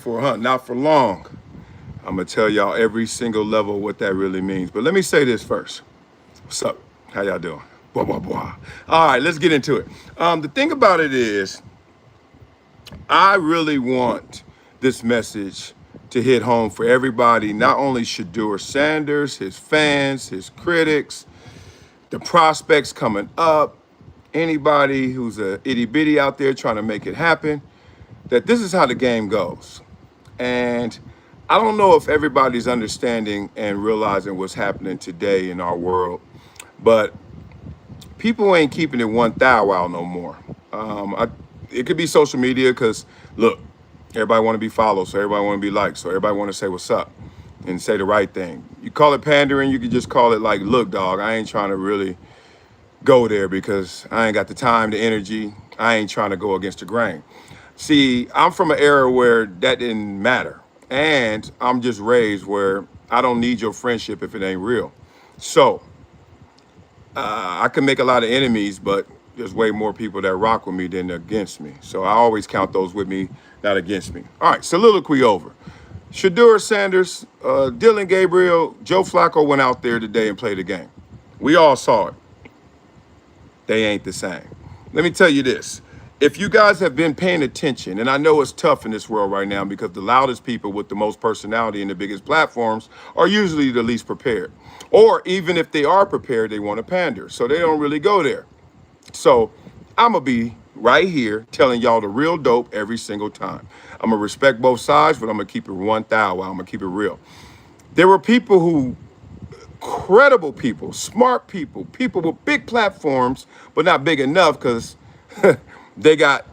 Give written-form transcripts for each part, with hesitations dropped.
for, huh? Not for long. I'm going to tell y'all every single level what that really means. But let me say this first. What's up? How y'all doing? Blah, blah, blah. All right, let's get into it. The thing about it is, I really want this message to hit home for everybody, not only Shedeur Sanders, his fans, his critics, the prospects coming up, anybody who's a itty bitty out there trying to make it happen, that this is how the game goes. And I don't know if everybody's understanding and realizing what's happening today in our world, but people ain't keeping it 1,000 no more. It could be social media because, look, everybody want to be followed, so everybody want to be liked, so everybody want to say what's up and say the right thing. You call it pandering, you could just call it like, look, dog, I ain't trying to really go there because I ain't got the time, the energy. I ain't trying to go against the grain. See, I'm from an era where that didn't matter. And I'm just raised where I don't need your friendship if it ain't real. So I can make a lot of enemies, but there's way more people that rock with me than against me. So I always count those with me, not against me. All right, soliloquy over. Shedeur Sanders, Dillon Gabriel, Joe Flacco went out there today and played the game. We all saw it. They ain't the same. Let me tell you this. If you guys have been paying attention, and I know it's tough in this world right now because the loudest people with the most personality and the biggest platforms are usually the least prepared. Or even if they are prepared, they want to pander. So they don't really go there. So I'm going to be right here telling y'all the real dope every single time. I'm going to respect both sides, but I'm going to keep it 1,000. I'm going to keep it real. There were people who, credible people, smart people, people with big platforms, but not big enough because they got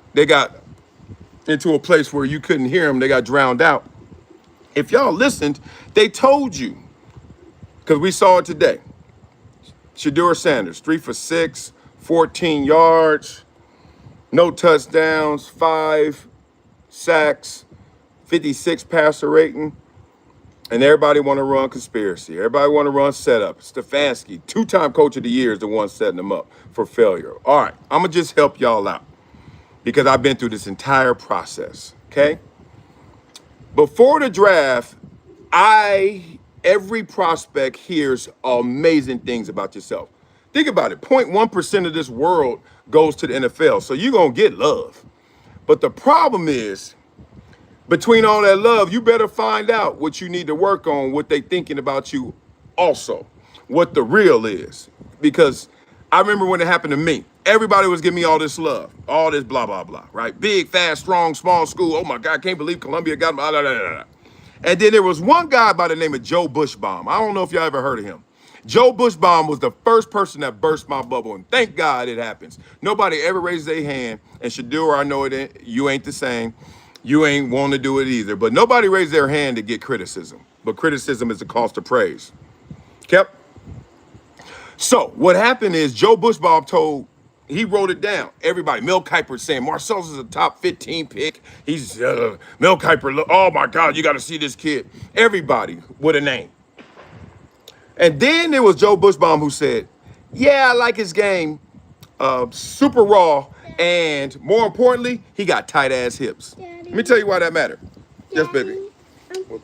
into a place where you couldn't hear them. They got drowned out. If y'all listened, they told you, because we saw it today. Shedeur Sanders, 3 for 6, 14 yards, no touchdowns, 5 sacks, 56 passer rating. And everybody want to run conspiracy. Everybody want to run setup. Stefanski, 2-time coach of the year, is the one setting them up for failure. All right, I'm going to just help y'all out because I've been through this entire process, okay? Before the draft, every prospect hears amazing things about yourself. Think about it. 0.1% of this world goes to the NFL, so you're going to get love. But the problem is, between all that love, you better find out what you need to work on, what they thinking about you also, what the real is. Because I remember when it happened to me, everybody was giving me all this love, all this blah, blah, blah, right? Big, fast, strong, small school. Oh my God, I can't believe Columbia got blah, blah, blah, blah. And then there was one guy by the name of Joe Bushbaum. I don't know if y'all ever heard of him. Joe Bushbaum was the first person that burst my bubble, and thank God it happens. Nobody ever raised their hand, and Shedeur, I know it ain't, you ain't the same. You ain't want to do it either. But nobody raised their hand to get criticism. But criticism is the cost of praise. Kept. So what happened is Joe Bushbaum he wrote it down. Everybody, Mel Kiper saying Marcellus is a top 15 pick. He's Mel Kiper. Oh my God, you got to see this kid. Everybody with a name. And then there was Joe Bushbaum who said, yeah, I like his game. Super raw. And more importantly, he got tight ass hips. Daddy. Let me tell you why that mattered. Yes, baby.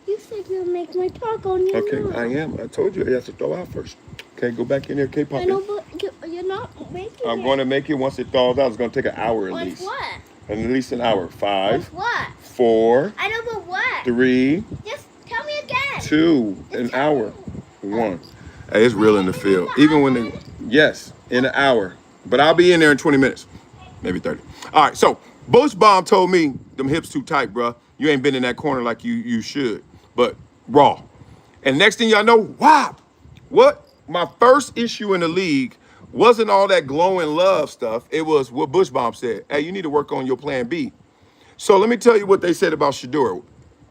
You said you'll make my taco new. Okay, I am. I told you I have to throw out first. Okay, go back in there. Okay, Papa. I know, but you're not making it. I'm going to make it once it thaws out. It's going to take an hour at least. What? At least an hour. 5. What? 4. I know, but what? 3. Just tell me again. 2. An hour. 1. Hey, it's real in the field. Even when they, yes, in an hour. But I'll be in there in 20 minutes. Maybe 30. All right, so Bushbaum told me them hips too tight, bro. You ain't been in that corner like you should, but raw. And next thing y'all know, wow, what? My first issue in the league wasn't all that glowing love stuff. It was what Bushbaum said. Hey, you need to work on your plan B. So let me tell you what they said about Shedeur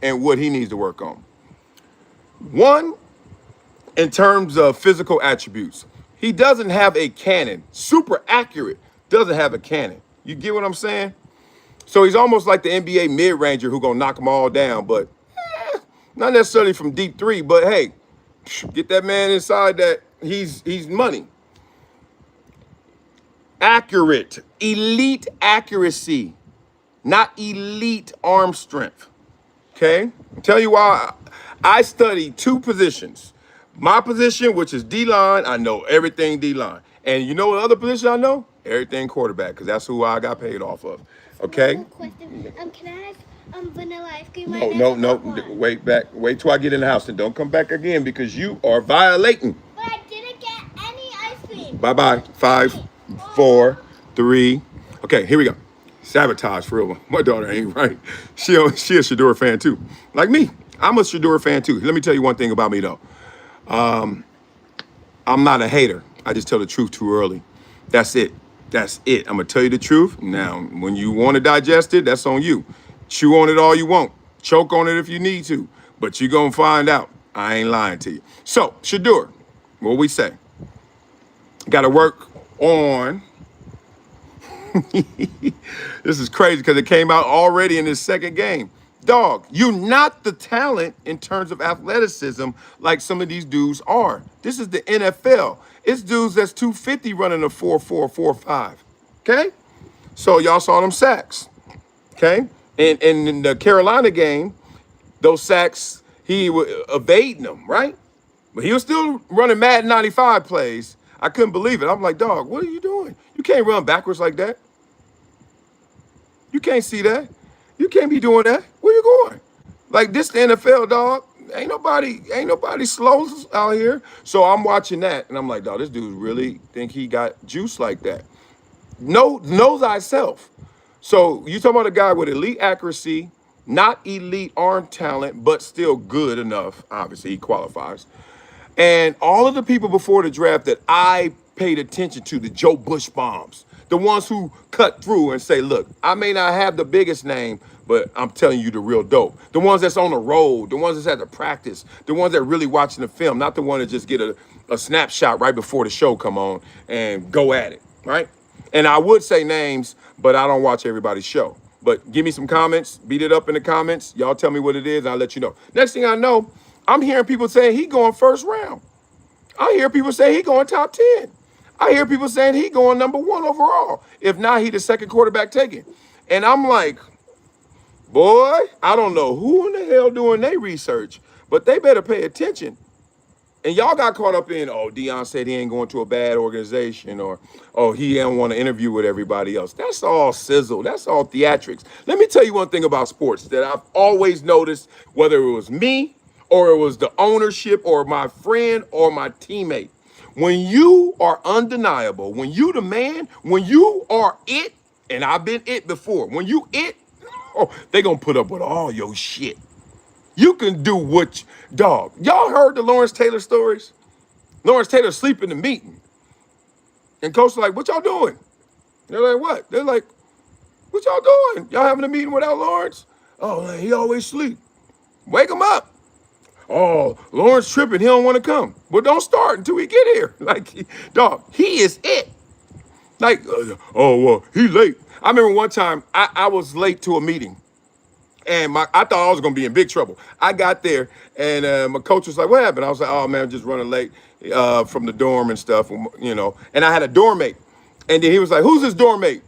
and what he needs to work on. One, in terms of physical attributes, he doesn't have a cannon. Super accurate, doesn't have a cannon. You get what I'm saying? So he's almost like the NBA mid-ranger who gonna knock them all down, but not necessarily from deep three, but hey, get that man inside that, he's money. Accurate, elite accuracy, not elite arm strength. Okay? Tell you why. I study two positions. My position, which is D-line, I know everything D-line. And you know what other position I know? Everything quarterback, because that's who I got paid off of. Okay? One more question. Can I have vanilla ice cream? No. Wait till I get in the house and don't come back again because you are violating. But I didn't get any ice cream. Bye-bye. 5, 4, 3. Okay, here we go. Sabotage for real. My daughter ain't right. She a Shedeur fan too. Like me. I'm a Shedeur fan too. Let me tell you one thing about me though. I'm not a hater. I just tell the truth too early. That's it. That's it. I'm gonna tell you the truth. Now, when you want to digest it, that's on you. Chew on it all you want. Choke on it if you need to. But you're gonna find out. I ain't lying to you. So, Shedeur, what we say? Gotta work on. This is crazy because it came out already in his second game. Dog, you're not the talent in terms of athleticism like some of these dudes are. This is the NFL. It's dudes that's 250 running a 4.4, 4.5. Okay? So y'all saw them sacks. Okay? And in the Carolina game, those sacks, he was evading them, right? But he was still running Madden 95 plays. I couldn't believe it. I'm like, dog, what are you doing? You can't run backwards like that. You can't see that. You can't be doing that. Where you going? Like this the NFL, dog. Ain't nobody slow out here. So I'm watching that and I'm like, dog, this dude really think he got juice like that. Know thyself. So you talking about a guy with elite accuracy, not elite arm talent, but still good enough. Obviously, he qualifies. And all of the people before the draft that I paid attention to, the Joe Bush bombs, the ones who cut through and say, look, I may not have the biggest name, but I'm telling you the real dope. The ones that's on the road, the ones that's at the practice, the ones that really watching the film, not the one that just get a snapshot right before the show come on and go at it, right? And I would say names, but I don't watch everybody's show. But give me some comments, beat it up in the comments. Y'all tell me what it is, and I'll let you know. Next thing I know, I'm hearing people saying he going first round. I hear people say he going top 10. I hear people saying he going number 1 overall. If not, he the second quarterback taken. And I'm like, boy, I don't know who in the hell doing their research, but they better pay attention. And y'all got caught up in, oh, Deion said he ain't going to a bad organization, or, oh, he don't want to interview with everybody else. That's all sizzle. That's all theatrics. Let me tell you one thing about sports that I've always noticed, whether it was me or it was the ownership or my friend or my teammate. When you are undeniable, when you the man, when you are it, and I've been it before, when you it, oh, they gonna put up with all your shit. You can do what, dog. Y'all heard the Lawrence Taylor stories? Lawrence Taylor sleep in the meeting. And coach like, what y'all doing? They're like, what? They're like, what y'all doing? Y'all having a meeting without Lawrence? Oh, man, he always sleep. Wake him up. Oh, Lawrence tripping. He don't want to come. Well, don't start until we get here. Like, dog, he is it. Like, oh, well, he late. I remember one time I was late to a meeting. And I thought I was going to be in big trouble. I got there, and my coach was like, what happened? I was like, oh, man, I'm just running late from the dorm and stuff, you know. And I had a dorm mate. And then he was like, who's this dorm mate?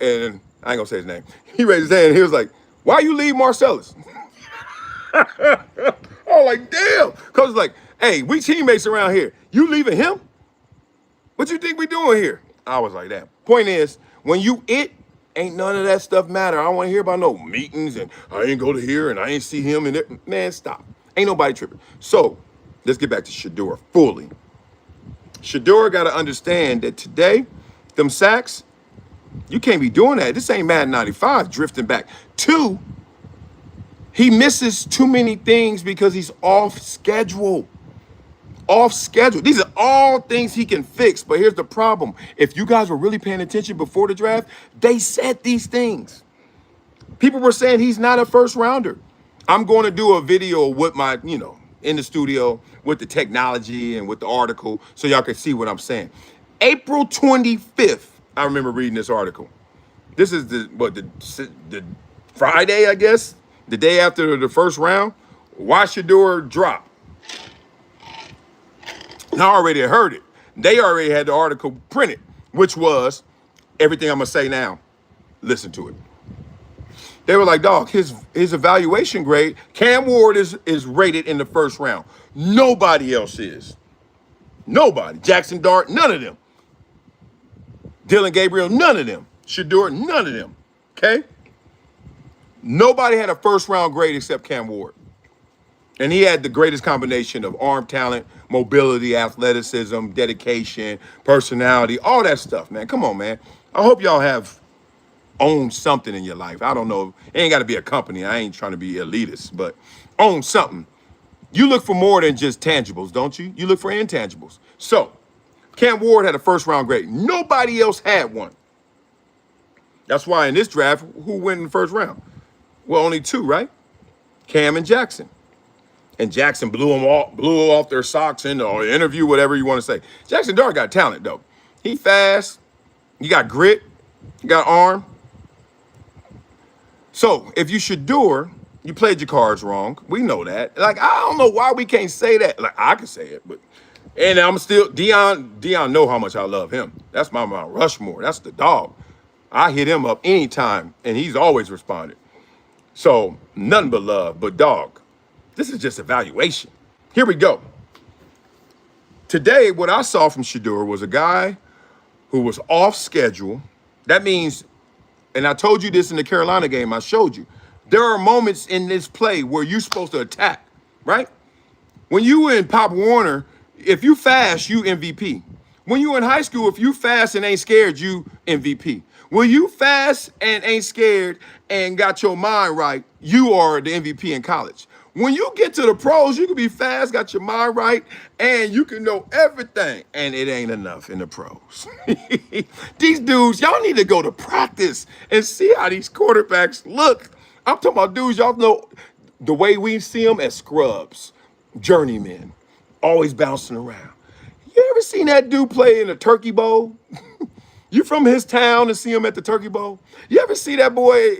And I ain't going to say his name. He raised his hand, and he was like, why you leave Marcellus? I was like, damn. Coach was like, hey, we teammates around here. You leaving him? What you think we doing here? I was like, that. Point is, when you it, ain't none of that stuff matter. I don't want to hear about no meetings and I ain't go to here and I ain't see him and it. Man, stop. Ain't nobody tripping. So let's get back to Shedeur fully. Shedeur got to understand that today, them sacks, you can't be doing that. This ain't Madden 95 drifting back. 2, he misses too many things because he's off schedule. Off schedule. These are all things he can fix. But here's the problem. If you guys were really paying attention before the draft, they said these things. People were saying he's not a first rounder. I'm going to do a video with my, in the studio with the technology and with the article so y'all can see what I'm saying. April 25th, I remember reading this article. This is the Friday, I guess, the day after the first round. Why Shedeur drop? I already heard it. They already had the article printed, which was everything I'm going to say now. Listen to it. They were like, dog, his evaluation grade, Cam Ward is rated in the first round. Nobody else is. Nobody. Jackson Dart, none of them. Dillon Gabriel, none of them. Shedeur, none of them. Okay? Nobody had a first round grade except Cam Ward. And he had the greatest combination of arm talent, mobility, athleticism, dedication, personality, all that stuff, man. Come on, man. I hope y'all have owned something in your life. I don't know. It ain't got to be a company. I ain't trying to be elitist, but own something. You look for more than just tangibles, don't you? You look for intangibles. So, Cam Ward had a first round grade. Nobody else had one. That's why in this draft, who went in the first round? Well, only two, right? Cam and Jackson. And Jackson blew off their socks in the interview, whatever you want to say. Jackson Dart got talent, though. He fast. He got grit. He got arm. So if you Shedeur, you played your cards wrong. We know that. Like, I don't know why we can't say that. Like, I can say it, but and I'm still Dion know how much I love him. That's my Mount Rushmore. That's the dog. I hit him up anytime, and he's always responded. So nothing but love. But dog, this is just evaluation. Here we go. Today, what I saw from Shedeur was a guy who was off schedule. That means, and I told you this in the Carolina game, I showed you, there are moments in this play where you're supposed to attack, right? When you were in Pop Warner, if you fast, you MVP. When you in high school, if you fast and ain't scared, you MVP. When you fast and ain't scared and got your mind right, you are the MVP in college. When you get to the pros, you can be fast, got your mind right, and you can know everything. And it ain't enough in the pros. These dudes, y'all need to go to practice and see how these quarterbacks look. I'm talking about dudes, y'all know the way we see them as scrubs, journeymen, always bouncing around. You ever seen that dude play in a turkey bowl? You from his town and see him at the turkey bowl? You ever see that boy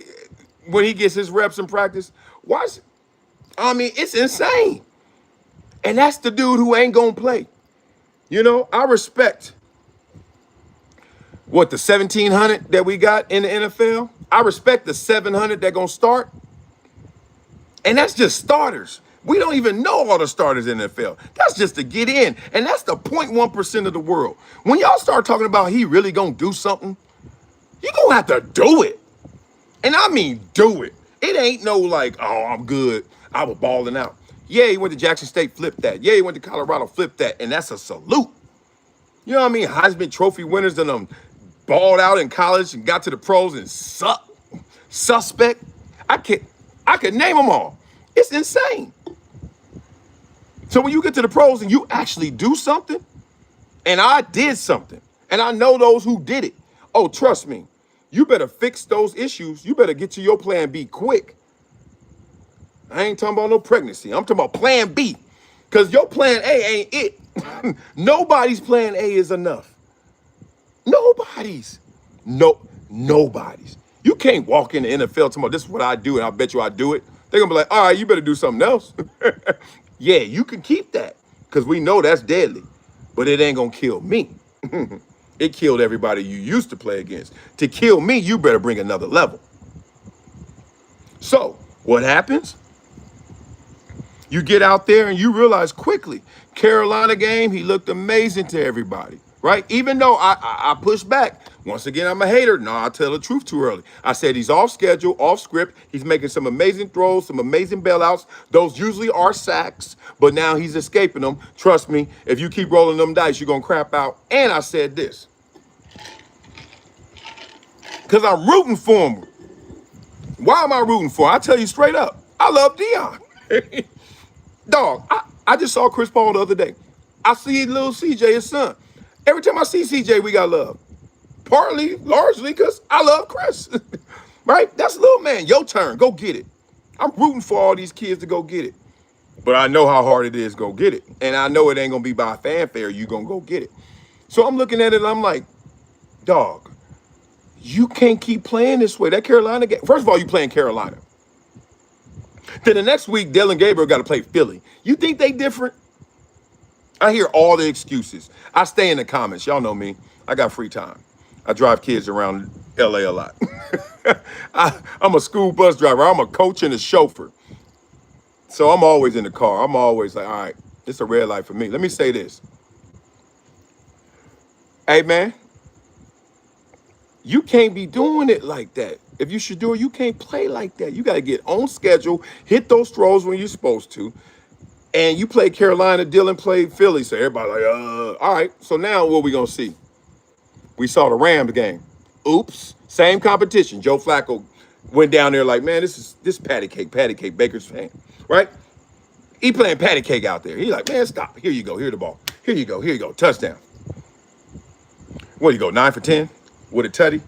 when he gets his reps in practice? Watch. I mean, it's insane. And that's the dude who ain't gonna play. You know, I respect what, the 1,700 that we got in the NFL? I respect the 700 that gonna start. And that's just starters. We don't even know all the starters in the NFL. That's just to get in. And that's the 0.1% of the world. When y'all start talking about he really gonna do something, you gonna have to do it. And I mean do it. It ain't no like, oh, I'm good, I was balling out. Yeah, he went to Jackson State, flipped that. Yeah, he went to Colorado, flipped that. And that's a salute. You know what I mean? Heisman Trophy winners that balled out in college and got to the pros and suspect. I could name them all. It's insane. So when you get to the pros and you actually do something, and I did something, and I know those who did it, oh, trust me, you better fix those issues. You better get to your plan B quick. I ain't talking about no pregnancy. I'm talking about plan B, because your plan A ain't it. Nobody's plan A is enough. Nobody's. Nobody's. You can't walk in the NFL talking about this is what I do, and I bet you I do it. They're going to be like, all right, you better do something else. Yeah, you can keep that, because we know that's deadly, but it ain't going to kill me. It killed everybody you used to play against. To kill me, you better bring another level. So what happens? You get out there and you realize quickly, Carolina game, he looked amazing to everybody, right? Even though I pushed back. Once again, I'm a hater. No, I tell the truth too early. I said he's off schedule, off script. He's making some amazing throws, some amazing bailouts. Those usually are sacks, but now he's escaping them. Trust me, if you keep rolling them dice, you're going to crap out. And I said this, because I'm rooting for him. Why am I rooting for him? I tell you straight up, I love Dion. Dog, I just saw Chris Paul the other day. I see little CJ, his son. Every time I see CJ, we got love. Partly, largely, because I love Chris. Right? That's little man. Your turn. Go get it. I'm rooting for all these kids to go get it. But I know how hard it is to go get it. And I know it ain't going to be by fanfare. You're going to go get it. So I'm looking at it and I'm like, dog, you can't keep playing this way. That Carolina game. First of all, you playing Carolina. Then the next week, Dillon Gabriel got to play Philly. You think they different? I hear all the excuses. I stay in the comments. Y'all know me. I got free time. I drive kids around LA a lot. I'm a school bus driver. I'm a coach and a chauffeur. So I'm always in the car. I'm always like, all right, it's a red light for me. Let me say this. Hey, man, you can't be doing it like that. If you should do it, you can't play like that. You got to get on schedule, hit those throws when you're supposed to. And you play Carolina, Dillon played Philly. So everybody like, all right. So now what we going to see? We saw the Rams game. Oops. Same competition. Joe Flacco went down there like, man, this patty cake, Baker's fan, right? He playing patty cake out there. He like, man, stop. Here you go. Here's the ball. Here you go. Touchdown. What do you go, 9 for 10 with a tutty?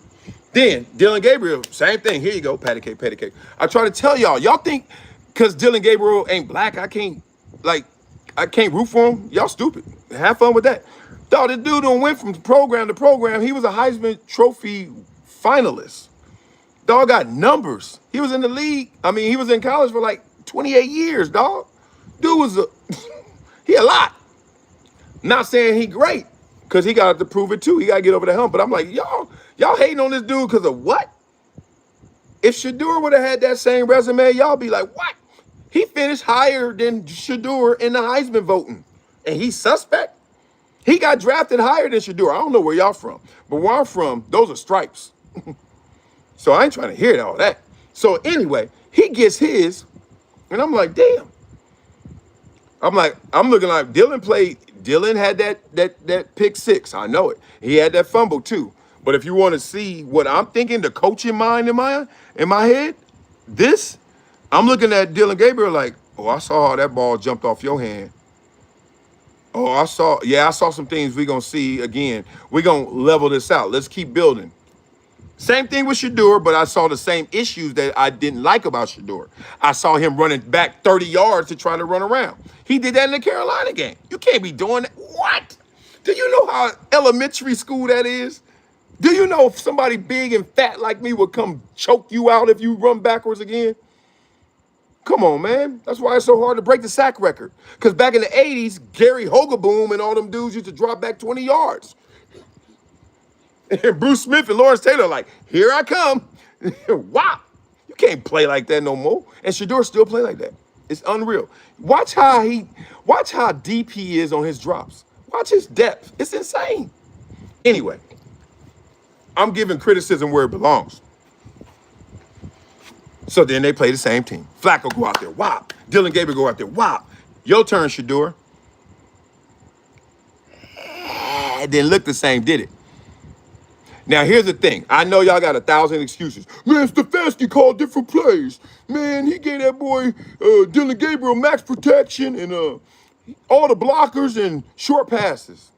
Then Dillon Gabriel, same thing. Here you go, patty cake. I try to tell y'all think because Dillon Gabriel ain't black, I can't root for him. Y'all stupid. Have fun with that. Dog, this dude done went from program to program. He was a Heisman Trophy finalist. Dog got numbers. He was in the league. I mean, he was in college for like 28 years, dog. Dude was he a lot. Not saying he great, because he got to prove it too. He got to get over the hump. But I'm like, y'all hating on this dude because of what? If Shedeur would have had that same resume, y'all be like, what? He finished higher than Shedeur in the Heisman voting. And he's suspect? He got drafted higher than Shedeur. I don't know where y'all from. But where I'm from, those are stripes. So I ain't trying to hear all that. So anyway, he gets his. And I'm like, damn. I'm looking like Dillon had that pick six. I know it. He had that fumble too. But if you want to see what I'm thinking, the coaching mind in my head, I'm looking at Dillon Gabriel like, oh, I saw how that ball jumped off your hand. Oh, I saw some things we're gonna see again. We're gonna level this out. Let's keep building. Same thing with Shedeur, but I saw the same issues that I didn't like about Shedeur. I saw him running back 30 yards to try to run around. He did that in the Carolina game. You can't be doing that. What? Do you know how elementary school that is? Do you know if somebody big and fat like me would come choke you out if you run backwards again? Come on, man. That's why it's so hard to break the sack record. Because back in the 80s, Gary Hogaboom and all them dudes used to drop back 20 yards. And Bruce Smith and Lawrence Taylor like, here I come. Wow. You can't play like that no more. And Shedeur still play like that. It's unreal. Watch how deep he is on his drops. Watch his depth. It's insane. Anyway, I'm giving criticism where it belongs. So then they play the same team. Flacco go out there, whop. Dillon Gabriel go out there, whop. Your turn, Shedeur. It didn't look the same, did it? Now, here's the thing. I know y'all got 1,000 excuses. Man, Stefanski called different plays. Man, he gave that boy Dillon Gabriel max protection and all the blockers and short passes.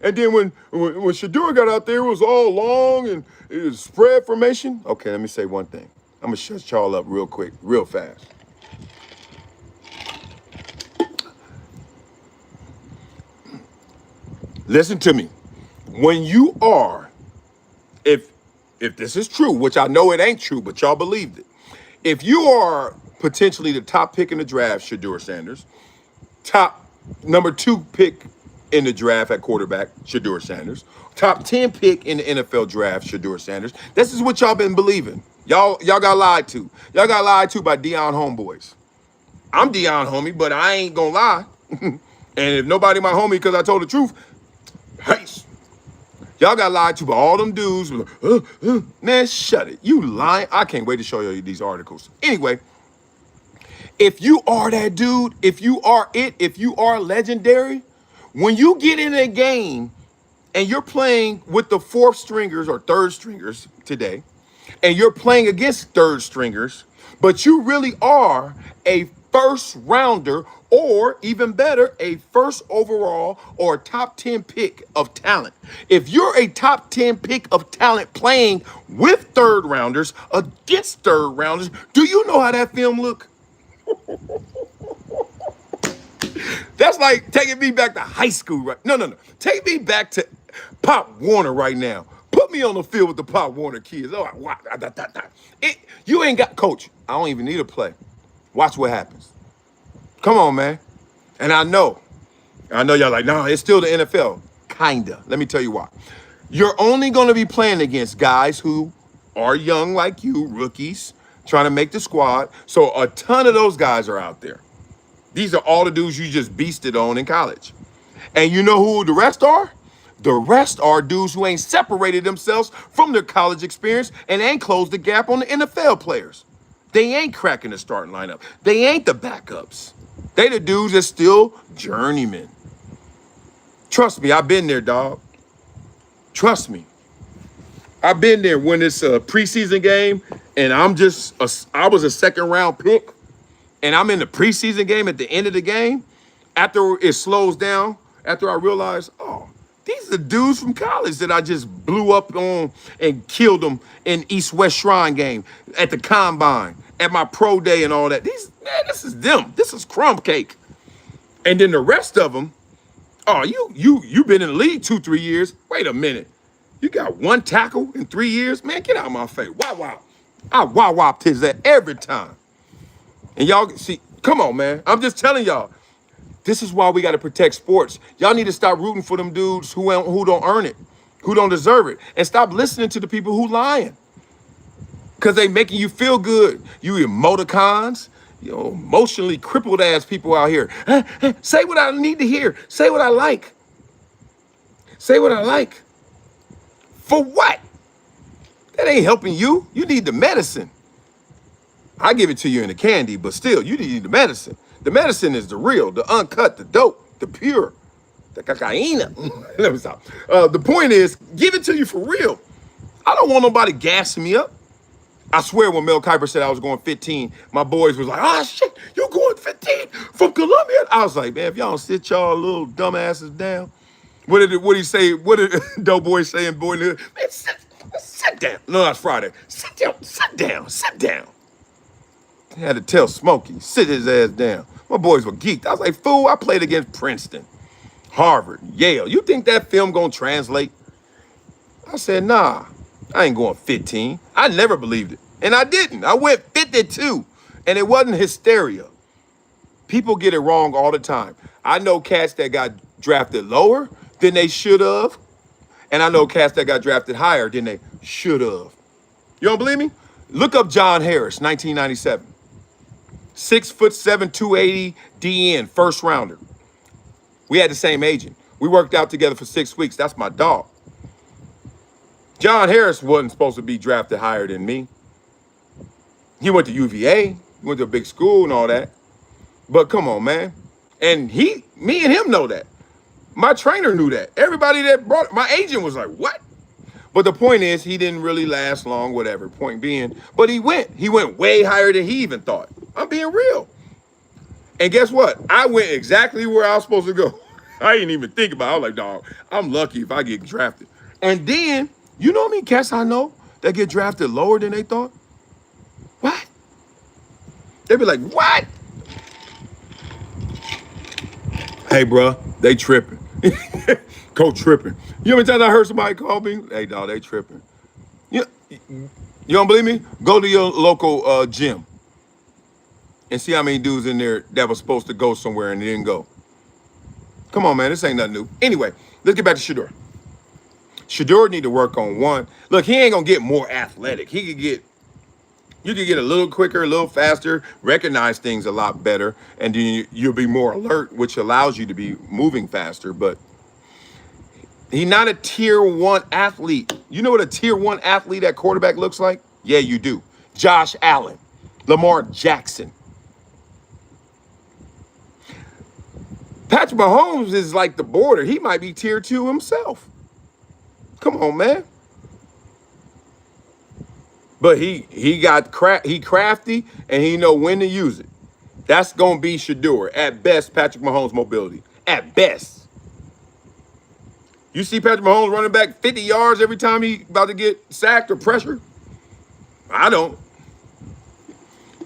And then when Shedeur got out there, it was all long and it was spread formation. Okay, let me say one thing. I'm going to shut y'all up real quick, real fast. Listen to me. When you are, if this is true, which I know it ain't true, but y'all believed it. If you are potentially the top pick in the draft, Shedeur Sanders, top number 2 pick in the draft at quarterback, Shedeur Sanders, top 10 pick in the NFL draft, Shedeur Sanders, this is what y'all been believing. Y'all got lied to. Y'all got lied to by Deion homeboys. I'm Deion homie, but I ain't gonna lie. And if nobody my homie because I told the truth, hey, y'all got lied to by all them dudes. Man, shut it. You lying. I can't wait to show you these articles. Anyway, if you are that dude, if you are legendary, when you get in a game and you're playing with the 4th stringers or 3rd stringers today, and you're playing against 3rd stringers, but you really are a 1st rounder, or even better, a 1st overall or top 10 pick of talent. If you're a top 10 pick of talent playing with 3rd rounders against 3rd rounders, do you know how that film look? That's like taking me back to high school, right? No. Take me back to Pop Warner right now. Put me on the field with the Pop Warner kids. Oh, you ain't got, coach, I don't even need to play. Watch what happens. Come on, man. And I know y'all like, no, it's still the NFL. Kinda. Let me tell you why. You're only going to be playing against guys who are young like you, rookies, trying to make the squad. So a ton of those guys are out there. These are all the dudes you just beasted on in college. And you know who the rest are? The rest are dudes who ain't separated themselves from their college experience and ain't closed the gap on the NFL players. They ain't cracking the starting lineup. They ain't the backups. They the dudes that still journeymen. Trust me, I've been there, dog. Trust me. I've been there when it's a preseason game and I was a second round pick and I'm in the preseason game at the end of the game. After it slows down, after I realize, oh, these are the dudes from college that I just blew up on and killed them in East-West Shrine game, at the combine, at my pro day and all that. This is them. This is crumb cake. And then the rest of them, oh, you been in the league 2-3 years. Wait a minute. You got one tackle in 3 years? Man, get out of my face. Wow. I wow-wop his that every time. And y'all, see, come on, man. I'm just telling y'all. This is why we got to protect sports. Y'all need to stop rooting for them dudes who don't earn it, who don't deserve it, and stop listening to the people who lying. Because they making you feel good. You emoticons, emotionally crippled ass people out here. Say what I need to hear. Say what I like. Say what I like. For what? That ain't helping you. You need the medicine. I give it to you in the candy, but still, you need the medicine. The medicine is the real, the uncut, the dope, the pure, the cocaine. Let me stop. The point is, give it to you for real. I don't want nobody gassing me up. I swear when Mel Kiper said I was going 15, my boys was like, oh shit, you going 15 from Columbia? I was like, man, if y'all don't sit y'all little dumbasses down. What did he say? What did Doughboy say in Boy in the Hood? Man, sit down. No, that's Friday. Sit down. I had to tell Smokey, sit his ass down. My boys were geeked. I was like, fool, I played against Princeton, Harvard, Yale. You think that film gonna translate? I said, nah, I ain't going 15. I never believed it. And I didn't. I went 52. And it wasn't hysteria. People get it wrong all the time. I know cats that got drafted lower than they should have. And I know cats that got drafted higher than they should have. You don't believe me? Look up John Harris, 1997. 6'7", 280 DN, first rounder. We had the same agent. We worked out together for 6 weeks. That's my dog. John Harris wasn't supposed to be drafted higher than me. He went to UVA. He went to a big school and all that. But come on, man. And me and him know that. My trainer knew that. Everybody that brought my agent was like, what? But the point is, he didn't really last long, whatever. Point being, but he went way higher than he even thought. I'm being real. And guess what? I went exactly where I was supposed to go. I didn't even think about it. I was like, dog, I'm lucky if I get drafted. And then, you know how many cats I know that get drafted lower than they thought? What? They be like, what? Hey, bro, they tripping. Coach tripping. You know how many times I heard somebody call me? Hey, dog, they tripping. You don't believe me? Go to your local gym and see how many dudes in there that was supposed to go somewhere and didn't go. Come on, man, this ain't nothing new. Anyway, let's get back to Shedeur. Shedeur need to work on one. Look, he ain't gonna get more athletic. You could get a little quicker, a little faster, recognize things a lot better, and then you'll be more alert, which allows you to be moving faster. But he's not a tier 1 athlete. You know what a tier 1 athlete at quarterback looks like? Yeah, you do. Josh Allen, Lamar Jackson. Patrick Mahomes is like the border. He might be tier 2 himself. Come on, man. But he crafty and he know when to use it. That's gonna be Shedeur. At best, Patrick Mahomes' mobility. At best. You see Patrick Mahomes running back 50 yards every time he about to get sacked or pressured? I don't.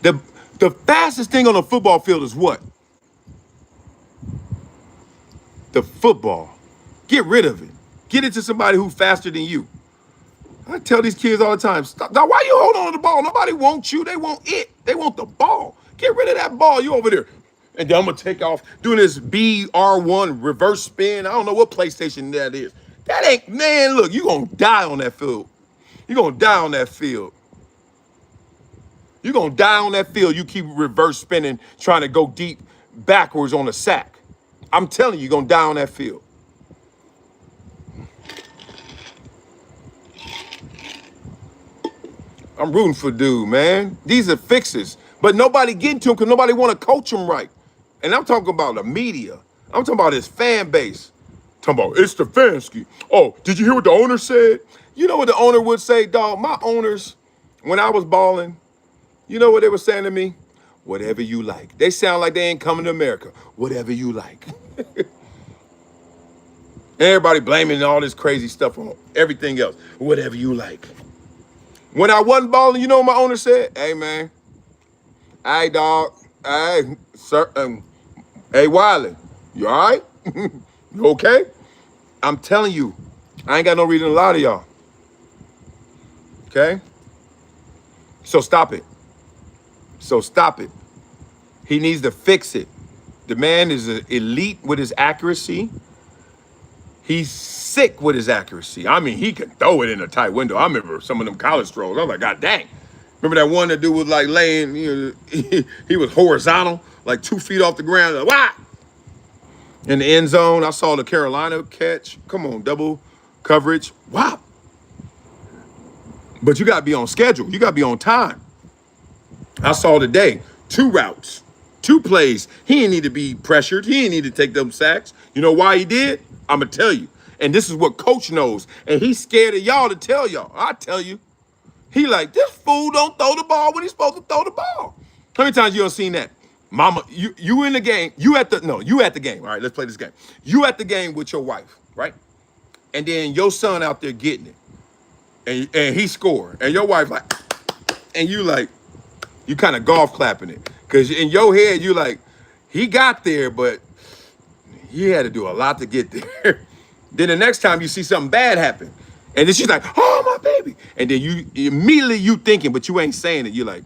The fastest thing on the football field is what? The football. Get rid of it. Get it to somebody who's faster than you. I tell these kids all the time, stop. Now, why you hold on to the ball? Nobody wants you. They want it. They want the ball. Get rid of that ball. You over there. And then I'm going to take off doing this BR1 reverse spin. I don't know what PlayStation that is. That ain't, man, look, you gonna die on that field. You gonna die on that field. You gonna die on that field. You keep reverse spinning, trying to go deep backwards on a sack. I'm telling you, you're gonna die on that field. I'm rooting for dude, man. These are fixes, but nobody getting to him because nobody want to coach him right. And I'm talking about the media. I'm talking about his fan base. Talking about it's Stefanski. Oh, did you hear what the owner said? You know what the owner would say, dog? My owners, when I was balling, you know what they were saying to me? Whatever you like. They sound like they ain't coming to America. Whatever you like. Everybody blaming all this crazy stuff on everything else. Whatever you like. When I wasn't balling, you know what my owner said? Hey, man. Hey, dog. Hey, sir. Hey, Wiley. You all right? You okay? I'm telling you, I ain't got no reason to lie to y'all. Okay? So stop it. So stop it. He needs to fix it. The man is an elite with his accuracy. He's sick with his accuracy. I mean, he can throw it in a tight window. I remember some of them college throws. I was like, God dang. Remember that one that dude was like laying, you know, he was horizontal, like 2 feet off the ground. Like, wah! In the end zone, I saw the Carolina catch. Come on, double coverage. Wow. But you got to be on schedule. You got to be on time. I saw today 2 routes, 2 plays. He didn't need to be pressured. He didn't need to take them sacks. You know why he did? I'm going to tell you. And this is what coach knows. And he's scared of y'all to tell y'all. I tell you. He like, this fool don't throw the ball when he's supposed to throw the ball. How many times you done seen that? Mama, you in the game. You at the game. All right, let's play this game. You at the game with your wife, right? And then your son out there getting it. And he scored. And your wife like, and you like, you kind of golf clapping it. Because in your head, you like, he got there, but he had to do a lot to get there. Then the next time you see something bad happen. And then she's like, oh, my baby. And then you immediately you thinking, but you ain't saying it. You're like,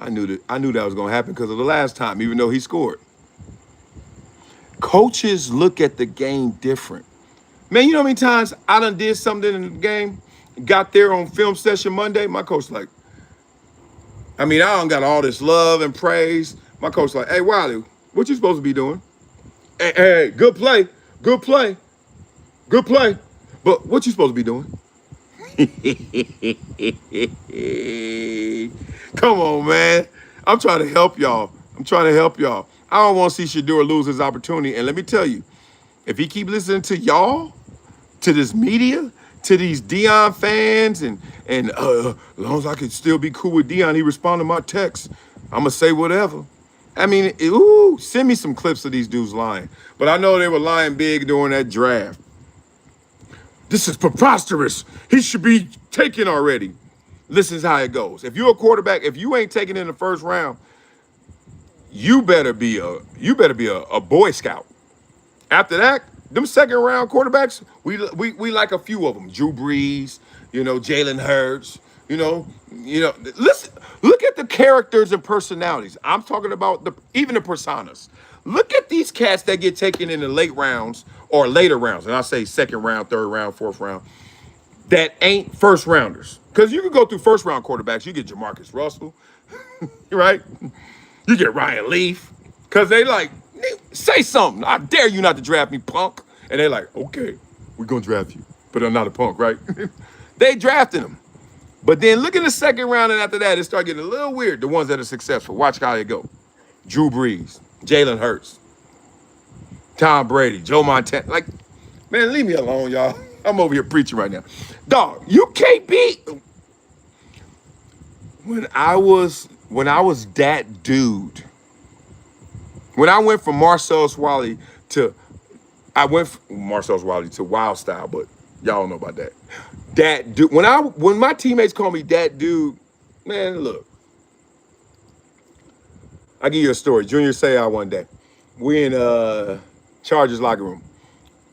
I knew that was going to happen because of the last time, even though he scored. Coaches look at the game different. Man, you know how many times I done did something in the game, got there on film session Monday, my coach like, I mean, I done got all this love and praise. My coach like, hey, Wiley, what you supposed to be doing? Hey, good play, good play, good play. But what you supposed to be doing? Come on, man. I'm trying to help y'all. I don't want to see Shedeur lose his opportunity. And let me tell you, if he keep listening to y'all, to this media, to these Deion fans, and as long as I can still be cool with Deion, he respond to my text, I'm going to say whatever. I mean, send me some clips of these dudes lying. But I know they were lying big during that draft. This is preposterous. He should be taken already. This is how it goes. If you're a quarterback, if you ain't taken in the first round, you better be a Boy Scout. After that, them second round quarterbacks, we like a few of them. Drew Brees, Jalen Hurts, listen, look at the characters and personalities. I'm talking about even the personas. Look at these cats that get taken in the late rounds or later rounds. And I say second round, third round, fourth round, that ain't first rounders. Because you can go through first round quarterbacks. You get Jamarcus Russell, right? You get Ryan Leaf. Because they like, say something. I dare you not to draft me, punk. And they like, okay, we're going to draft you. But I'm not a punk, right? They drafted him. But then look in the second round, and after that, it started getting a little weird. The ones that are successful. Watch how they go. Drew Brees, Jalen Hurts, Tom Brady, Joe Montana. Like, man, leave me alone, y'all. I'm over here preaching right now. Dog, you can't beat. When I was that dude, when I went from Marcellus Wiley to Wild Style, but y'all don't know about that. That dude, when my teammates call me that dude, man, look. I'll give you a story. Junior Seau one day. We in Chargers locker room.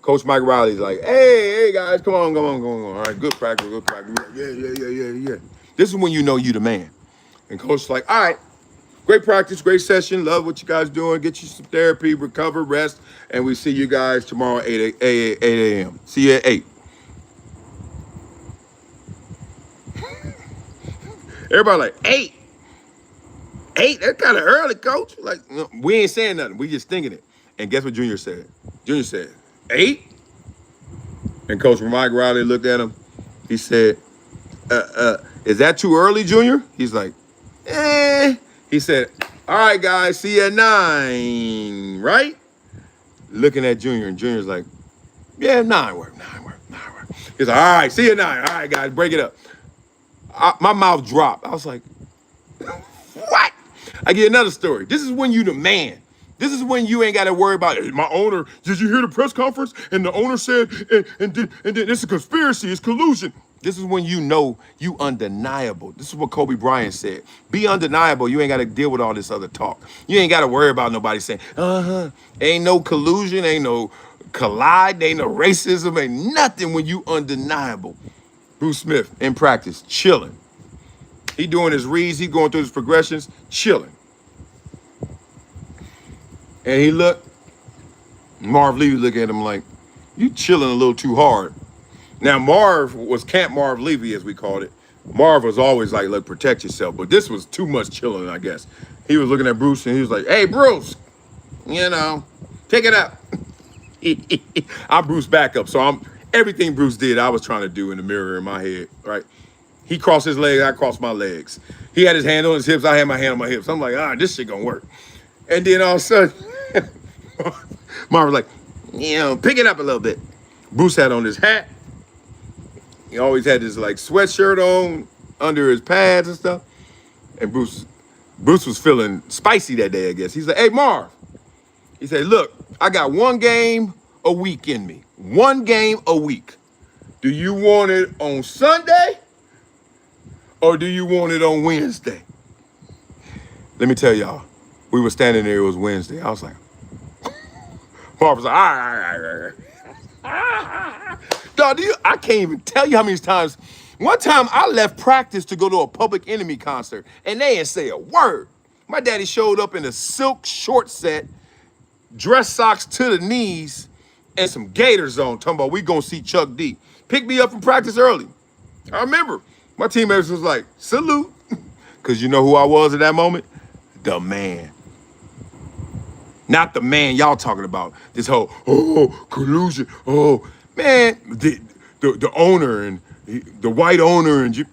Coach Mike Riley's like, hey guys, come on. All right, good practice. Yeah. This is when you know you the man. And coach's like, all right, great practice, great session. Love what you guys doing. Get you some therapy, recover, rest. And we see you guys tomorrow at 8 a.m. See you at 8. Everybody like, 8. 8? That's kind of early, coach. Like, no, we ain't saying nothing. We just thinking it. And guess what Junior said? Junior said, 8? And Coach Mike Riley looked at him. He said, is that too early, Junior? He's like, eh. He said, all right, guys, see you at 9, right? Looking at Junior, and Junior's like, yeah, 9 work. He's like, all right, see you at 9. All right, guys, break it up. My mouth dropped. I was like, what? I get another story. This is when you the man. This is when you ain't got to worry about, hey, my owner, did you hear the press conference? And the owner said, and then it's a conspiracy, it's collusion. This is when you know you undeniable. This is what Kobe Bryant said. Be undeniable. You ain't got to deal with all this other talk. You ain't got to worry about nobody saying, ain't no collusion, ain't no collide, ain't no racism, ain't nothing when you undeniable. Bruce Smith in practice, chilling. He doing his reads, he going through his progressions, chilling. And he looked, Marv Levy looked at him like, you chilling a little too hard. Now, Marv was Camp Marv Levy, as we called it. Marv was always like, look, protect yourself. But this was too much chilling, I guess. He was looking at Bruce and he was like, hey, Bruce, pick it up. I Bruce back up. So everything Bruce did, I was trying to do in the mirror in my head, right? He crossed his legs, I crossed my legs. He had his hand on his hips, I had my hand on my hips. I'm like, this shit gonna work. And then all of a sudden, Marv was like, pick it up a little bit. Bruce had on his hat. He always had this like sweatshirt on under his pads and stuff. And Bruce was feeling spicy that day, I guess. He said, hey, Marv. He said, look, I got 1 game a week in me. 1 game a week. Do you want it on Sunday or do you want it on Wednesday? Let me tell y'all, we were standing there, it was Wednesday. I was like, Marv was like, all right. Dog, I can't even tell you how many times. One time I left practice to go to a Public Enemy concert and they didn't say a word. My daddy showed up in a silk short set, dress socks to the knees, and some gaiters on, talking about we gonna see Chuck D. Picked me up from practice early. I remember my teammates was like, salute. Because you know who I was at that moment? The man. Not the man y'all talking about. This whole, collusion, man, the owner and the white owner and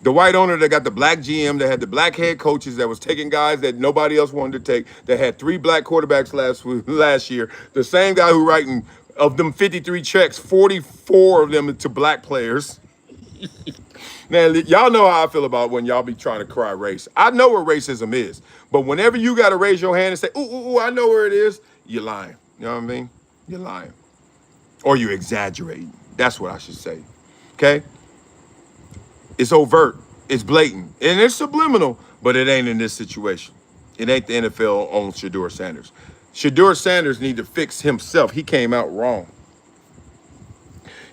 the white owner that got the black GM, that had the black head coaches, that was taking guys that nobody else wanted to take, that had 3 black quarterbacks last year, the same guy who writing of them 53 checks, 44 of them to black players. Man, y'all know how I feel about when y'all be trying to cry race. I know what racism is, but whenever you got to raise your hand and say, ooh, I know where it is, you're lying. You know what I mean? You're lying. Or you exaggerating. That's what I should say. Okay? It's overt. It's blatant. And it's subliminal, but it ain't in this situation. It ain't the NFL on Shedeur Sanders. Shedeur Sanders need to fix himself. He came out wrong.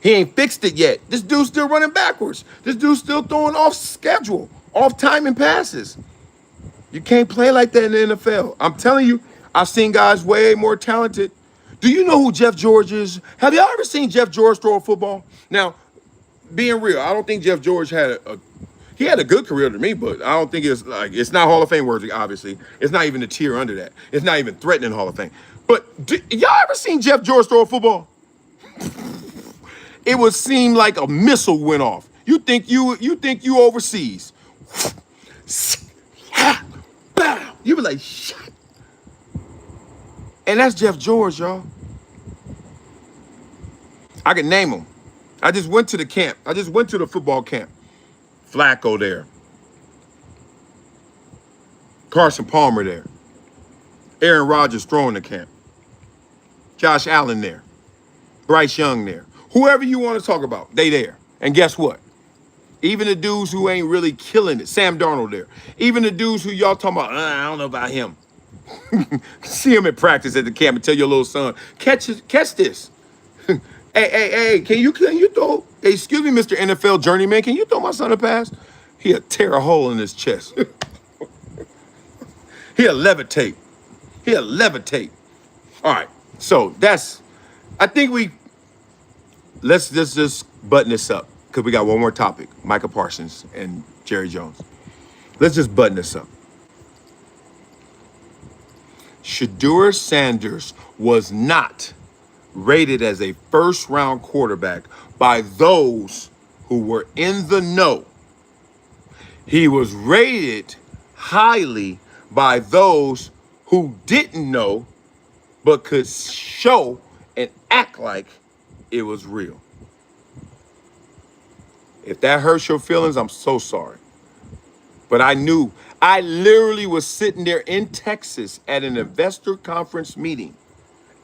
He ain't fixed it yet. This dude's still running backwards. This dude's still throwing off schedule, off timing passes. You can't play like that in the NFL. I'm telling you, I've seen guys way more talented. Do you know who Jeff George is? Have y'all ever seen Jeff George throw a football? Now, being real, I don't think Jeff George had he had a good career to me, but I don't think it's not Hall of Fame worthy, obviously. It's not even a tier under that. It's not even threatening Hall of Fame. But y'all ever seen Jeff George throw a football? It would seem like a missile went off. You think you overseas. You be like, shit. And that's Jeff George, y'all. I can name him. I just went to the camp. I just went to the football camp. Flacco there. Carson Palmer there. Aaron Rodgers throwing the camp. Josh Allen there. Bryce Young there. Whoever you want to talk about, they there. And guess what? Even the dudes who ain't really killing it, Sam Darnold there. Even the dudes who y'all talking about, I don't know about him. See him at practice at the camp and tell your little son, catch this. Hey, can you throw, hey, excuse me, Mr. NFL journeyman, can you throw my son a pass? He'll tear a hole in his chest. He'll levitate. All right, so I think let's just button this up. because we got one more topic, Micah Parsons and Jerry Jones. Let's just button this up. Shedeur Sanders was not rated as a first-round quarterback by those who were in the know. He was rated highly by those who didn't know but could show and act like it was real. If that hurts your feelings, I'm so sorry. But I literally was sitting there in Texas at an investor conference meeting,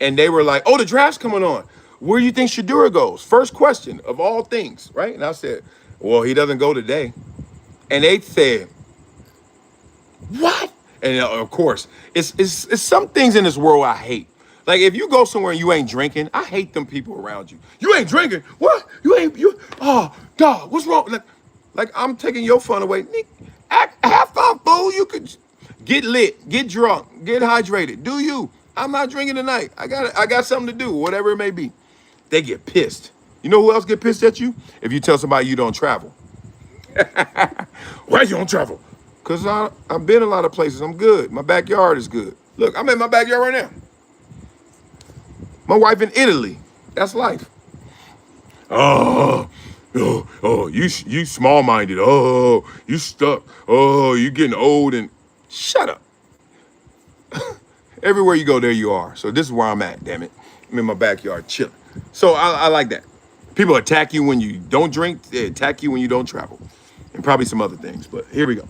and they were like, oh, the draft's coming on. Where do you think Shedeur goes? First question of all things, right? And I said, well, he doesn't go today. And they said, what? And of course, it's some things in this world I hate. Like if you go somewhere and you ain't drinking, I hate them people around you. You ain't drinking? What? Oh, dog, what's wrong? Like I'm taking your fun away. Have fun, fool. You could get lit, get drunk, get hydrated. Do you? I'm not drinking tonight. I got something to do, whatever it may be. They get pissed. You know who else get pissed at you? If you tell somebody you don't travel. Why you don't travel? Because I've been a lot of places. I'm good. My backyard is good. Look, I'm in my backyard right now. My wife in Italy. That's life. Oh, you small-minded. Oh, you stuck. Oh, you getting old and shut up. Everywhere you go, there you are. So this is where I'm at, damn it. I'm in my backyard chilling. So I like that. People attack you when you don't drink. They attack you when you don't travel. And probably some other things, but here we go.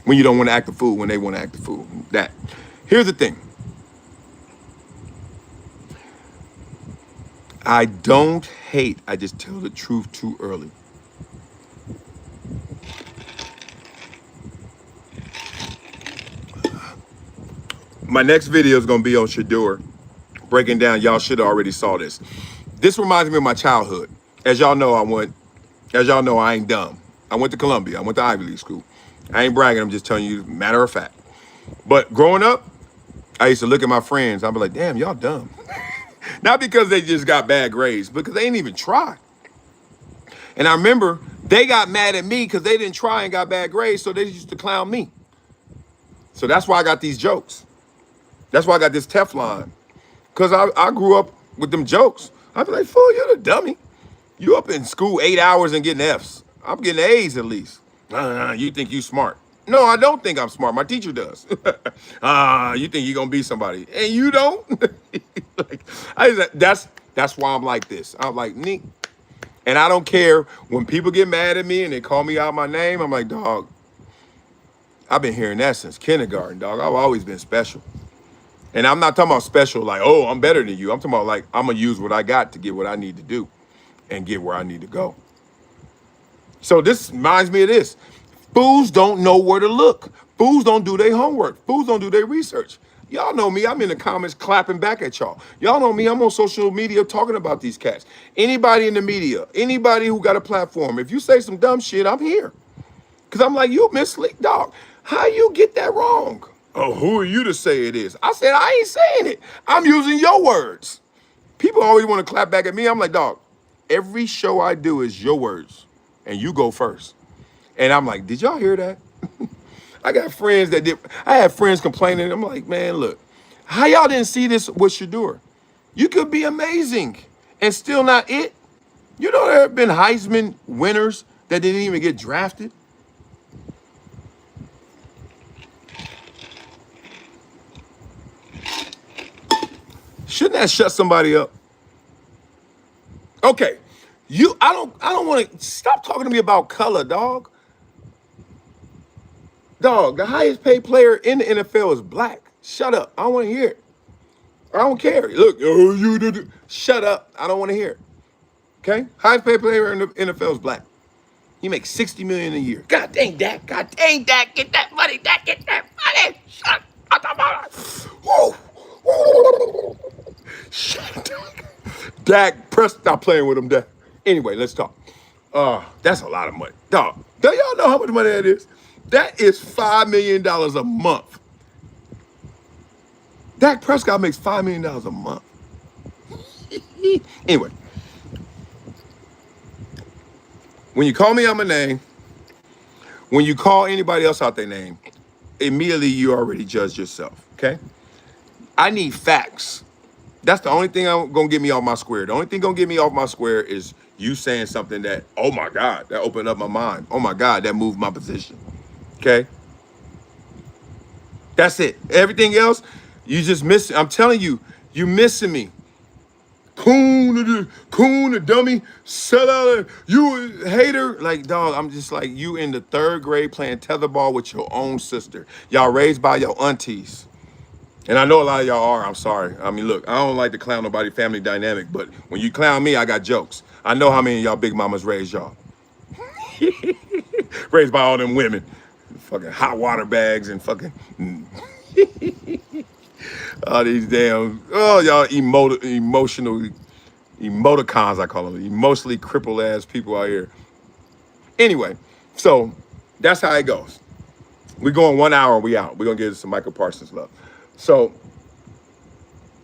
When you don't want to act the fool, when they want to act the fool. That. Here's the thing. I don't hate, I just tell the truth too early. My next video is going to be on Shedeur, breaking down, y'all should have already saw this. This reminds me of my childhood. As y'all know, I ain't dumb. I went to Columbia. I went to Ivy League school. I ain't bragging, I'm just telling you matter of fact. But growing up, I used to look at my friends. I'd be like, damn, y'all dumb. Not because they just got bad grades, because they didn't even try. And I remember they got mad at me because they didn't try and got bad grades, so they used to clown me. So that's why I got these jokes. That's why I got this Teflon. Because I grew up with them jokes. I'd be like, fool, you're the dummy. You up in school 8 hours and getting Fs. I'm getting A's at least. You think you smart. No, I don't think I'm smart. My teacher does. You think you're going to be somebody. And you don't? That's why I'm like this. I'm like, Nick. And I don't care when people get mad at me and they call me out my name. I'm like, dog, I've been hearing that since kindergarten, dog. I've always been special. And I'm not talking about special like, oh, I'm better than you. I'm talking about like, I'm going to use what I got to get what I need to do and get where I need to go. So this reminds me of this. Fools don't know where to look. Fools don't do their homework. Fools don't do their research. Y'all know me. I'm in the comments clapping back at y'all. Y'all know me. I'm on social media talking about these cats. Anybody in the media, anybody who got a platform, if you say some dumb shit, I'm here. Because I'm like, you mislead, dog. How you get that wrong? Oh, who are you to say it is? I said, I ain't saying it. I'm using your words. People always want to clap back at me. I'm like, dog, every show I do is your words. And you go first. And I'm like, did y'all hear that? I got friends that did. I had friends complaining. I'm like, man, look, how y'all didn't see this with Shedeur? You could be amazing and still not it. You know there have been Heisman winners that didn't even get drafted. Shouldn't that shut somebody up? Okay, I don't want to stop talking to me about color, dog. Dog, the highest paid player in the NFL is black. Shut up. I don't want to hear it. I don't care. Look, oh, you did. Shut up. I don't want to hear it. Okay? Highest paid player in the NFL is black. He makes $60 million a year. God dang that. God dang that. Get that money. Get that money. Shut up. Whoa. Shut up. Dak, stop playing with him, Dak. Anyway, let's talk. That's a lot of money. Dog, do y'all know how much money that is? That is $5 million a month. Dak Prescott makes $5 million a month. Anyway, When you call me out my name, when you call anybody else out their name, immediately you already judge yourself, okay? I need facts. That's the only thing I'm gonna get me off my square. The only thing gonna get me off my square is you saying something that, oh my God, that opened up my mind. Oh my God, that moved my position, okay? That's it. Everything else, you just miss it. I'm telling you, you missing me. Coon, the dummy, sellout, you a hater. Like, dog, I'm just like, you in the 3rd grade playing tetherball with your own sister. Y'all raised by your aunties. And I know a lot of y'all are, I'm sorry. I mean, look, I don't like to clown nobody family dynamic, but when you clown me, I got jokes. I know how many of y'all big mamas raised y'all. Raised by all them women. Fucking hot water bags and fucking... all these damn, oh, y'all emotional emoticons, I call them, emotionally crippled ass people out here. Anyway, so that's how it goes. We going 1 hour, we out. We're gonna give some Michael Parsons love. So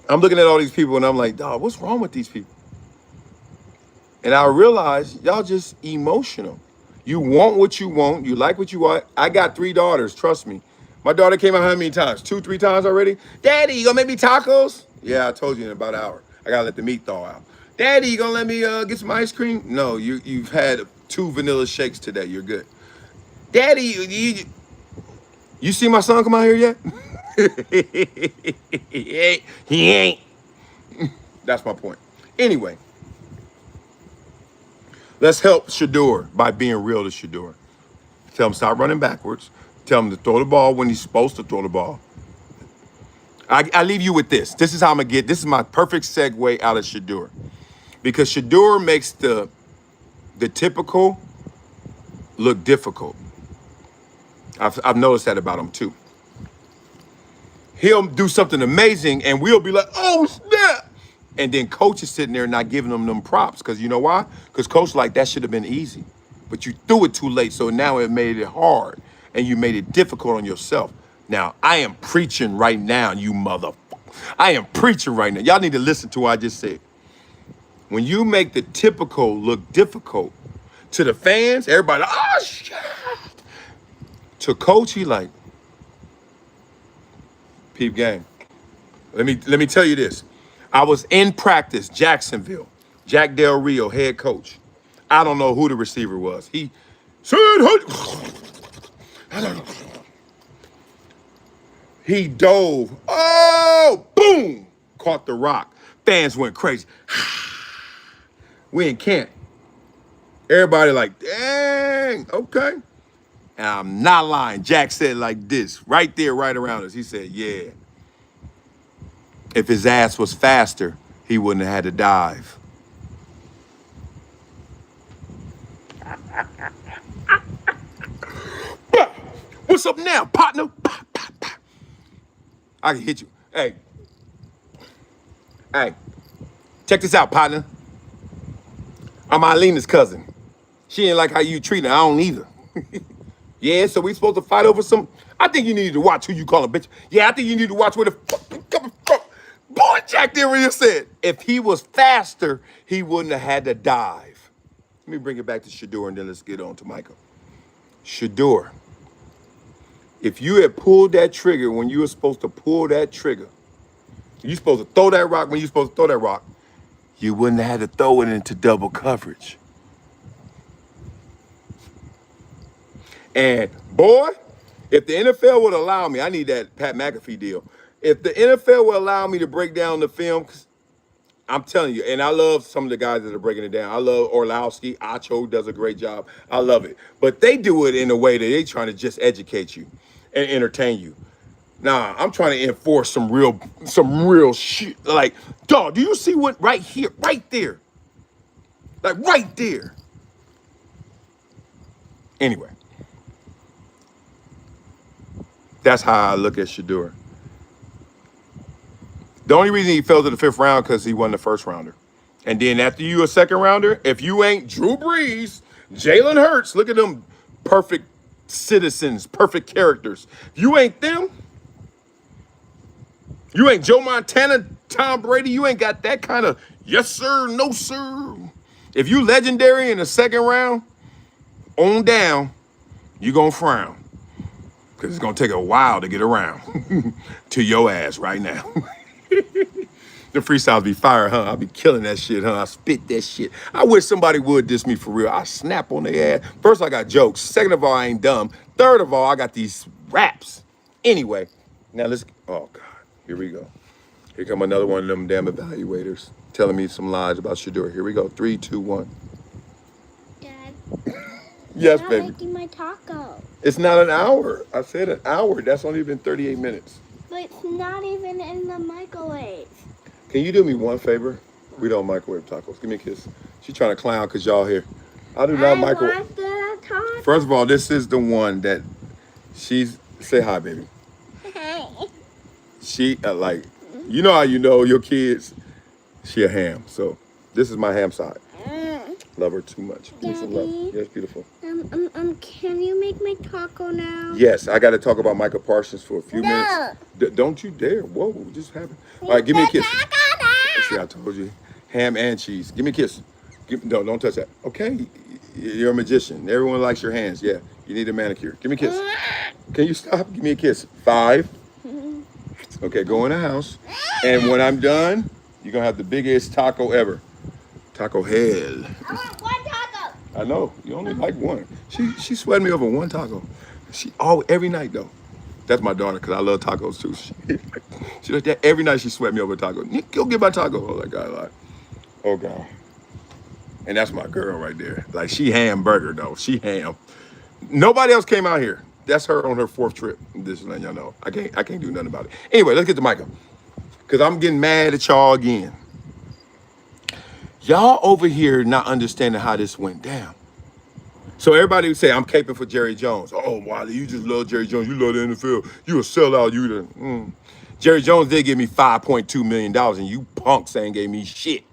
I'm looking at all these people and I'm like, dog, what's wrong with these people? And I realize y'all just emotional. You want what you want, you like what you want. I got 3 daughters, trust me. My daughter came out how many times? 2, 3 times already? Daddy, you gonna make me tacos? Yeah, I told you in about an hour. I gotta let the meat thaw out. Daddy, you gonna let me get some ice cream? No, you've had 2 vanilla shakes today. You're good. Daddy, you see my son come out here yet? He ain't. That's my point. Anyway, let's help Shedeur by being real to Shedeur. Tell him stop running backwards. Tell him to throw the ball when he's supposed to throw the ball. I leave you with this. This is how I'm gonna get. This is my perfect segue out of Shedeur, because Shedeur makes the typical look difficult. I've noticed that about him too. He'll do something amazing and we'll be like, oh snap. And then coach is sitting there not giving them props. Because you know why? Because coach like, that should have been easy. But you threw it too late. So now it made it hard. And you made it difficult on yourself. Now, I am preaching right now, you motherfucker. I am preaching right now. Y'all need to listen to what I just said. When you make the typical look difficult to the fans, everybody, oh shit. To coach, he like, peep gang. Let me tell you this. I was in practice, Jacksonville. Jack Del Rio, head coach. I don't know who the receiver was. He said, he dove. Oh, boom! Caught the rock. Fans went crazy. We in camp. Everybody like, dang, okay. And I'm not lying. Jack said like this, right there, right around us. He said, yeah. If his ass was faster, he wouldn't have had to dive. What's up now, partner? I can hit you. Hey, check this out, partner. I'm Eileen's cousin. She ain't like how you treat her. I don't either. Yeah, so we supposed to fight over some... I think you need to watch who you call a bitch. Yeah, I think you need to watch where the fuck... Boy, Jack there really said, if he was faster, he wouldn't have had to dive. Let me bring it back to Shedeur and then let's get on to Micah. Shedeur, if you had pulled that trigger when you were supposed to pull that trigger, you're supposed to throw that rock when you're supposed to throw that rock, you wouldn't have had to throw it into double coverage. And boy, if the NFL would allow me, I need that Pat McAfee deal. If the NFL will allow me to break down the film, I'm telling you, and I love some of the guys that are breaking it down. I love Orlowski. Acho does a great job. I love it. But they do it in a way that they're trying to just educate you and entertain you. Nah, I'm trying to enforce some real shit. Like, dog, do you see what right here, right there? Like right there. Anyway. That's how I look at Shedeur. The only reason he fell to the 5th round because he won the 1st rounder. And then after you a 2nd rounder, if you ain't Drew Brees, Jalen Hurts, look at them perfect citizens, perfect characters. If you ain't them, you ain't Joe Montana, Tom Brady, you ain't got that kind of yes sir, no sir. If you legendary in the 2nd round, on down, you're going to frown. Because it's going to take a while to get around to your ass right now. The freestyles be fire, huh? I'll be killing that shit, huh? I spit that shit. I wish somebody would diss me for real. I snap on their ass. First, I got jokes. Second of all, I ain't dumb. Third of all, I got these raps. Anyway, now let's, oh God, here we go. Here come another one of them damn evaluators telling me some lies about Shedeur. Here we go. 3, 2, 1. Dad, Yes, you're not baby. making my taco. It's not an hour. I said an hour. That's only been 38 minutes. But it's not even in the microwave. Can you do me one favor? We don't microwave tacos. Give me a kiss. She trying to clown because y'all here. I do not microwave. Want the taco. First of all, this is the one that she's, say hi, baby. She, like, you know how you know your kids, she a ham. So this is my ham side. Love her too much. Give me some love. Daddy? Yes, beautiful. Can you make my taco now? Yes, I got to talk about Micah Parsons for a few No. minutes. Don't you dare. Whoa, what just happened? All right, give me a kiss. See, I told you. Ham and cheese. Give me a kiss. No, don't touch that. Okay, you're a magician. Everyone likes your hands. Yeah, you need a manicure. Give me a kiss. Can you stop? Give me a kiss. 5. Okay, go in the house. And when I'm done, you're going to have the biggest taco ever. Taco hell. I want one taco. I know. You only like one. She sweated me over one taco. Every night, though. That's my daughter, because I love tacos, too. She like that. Every night she sweat me over a taco. Nick, go get my taco. Oh, my God. Like, oh, God. And that's my girl right there. Like, she hamburger, though. She ham. Nobody else came out here. That's her on her 4th trip. Just letting y'all know. I can't do nothing about it. Anyway, let's get to Micah. Because I'm getting mad at y'all again. Y'all over here not understanding how this went down. So everybody would say, I'm caping for Jerry Jones. Oh, Wiley, you just love Jerry Jones. You love the NFL. You a sellout. Jerry Jones did give me $5.2 million, and you punks ain't gave me shit.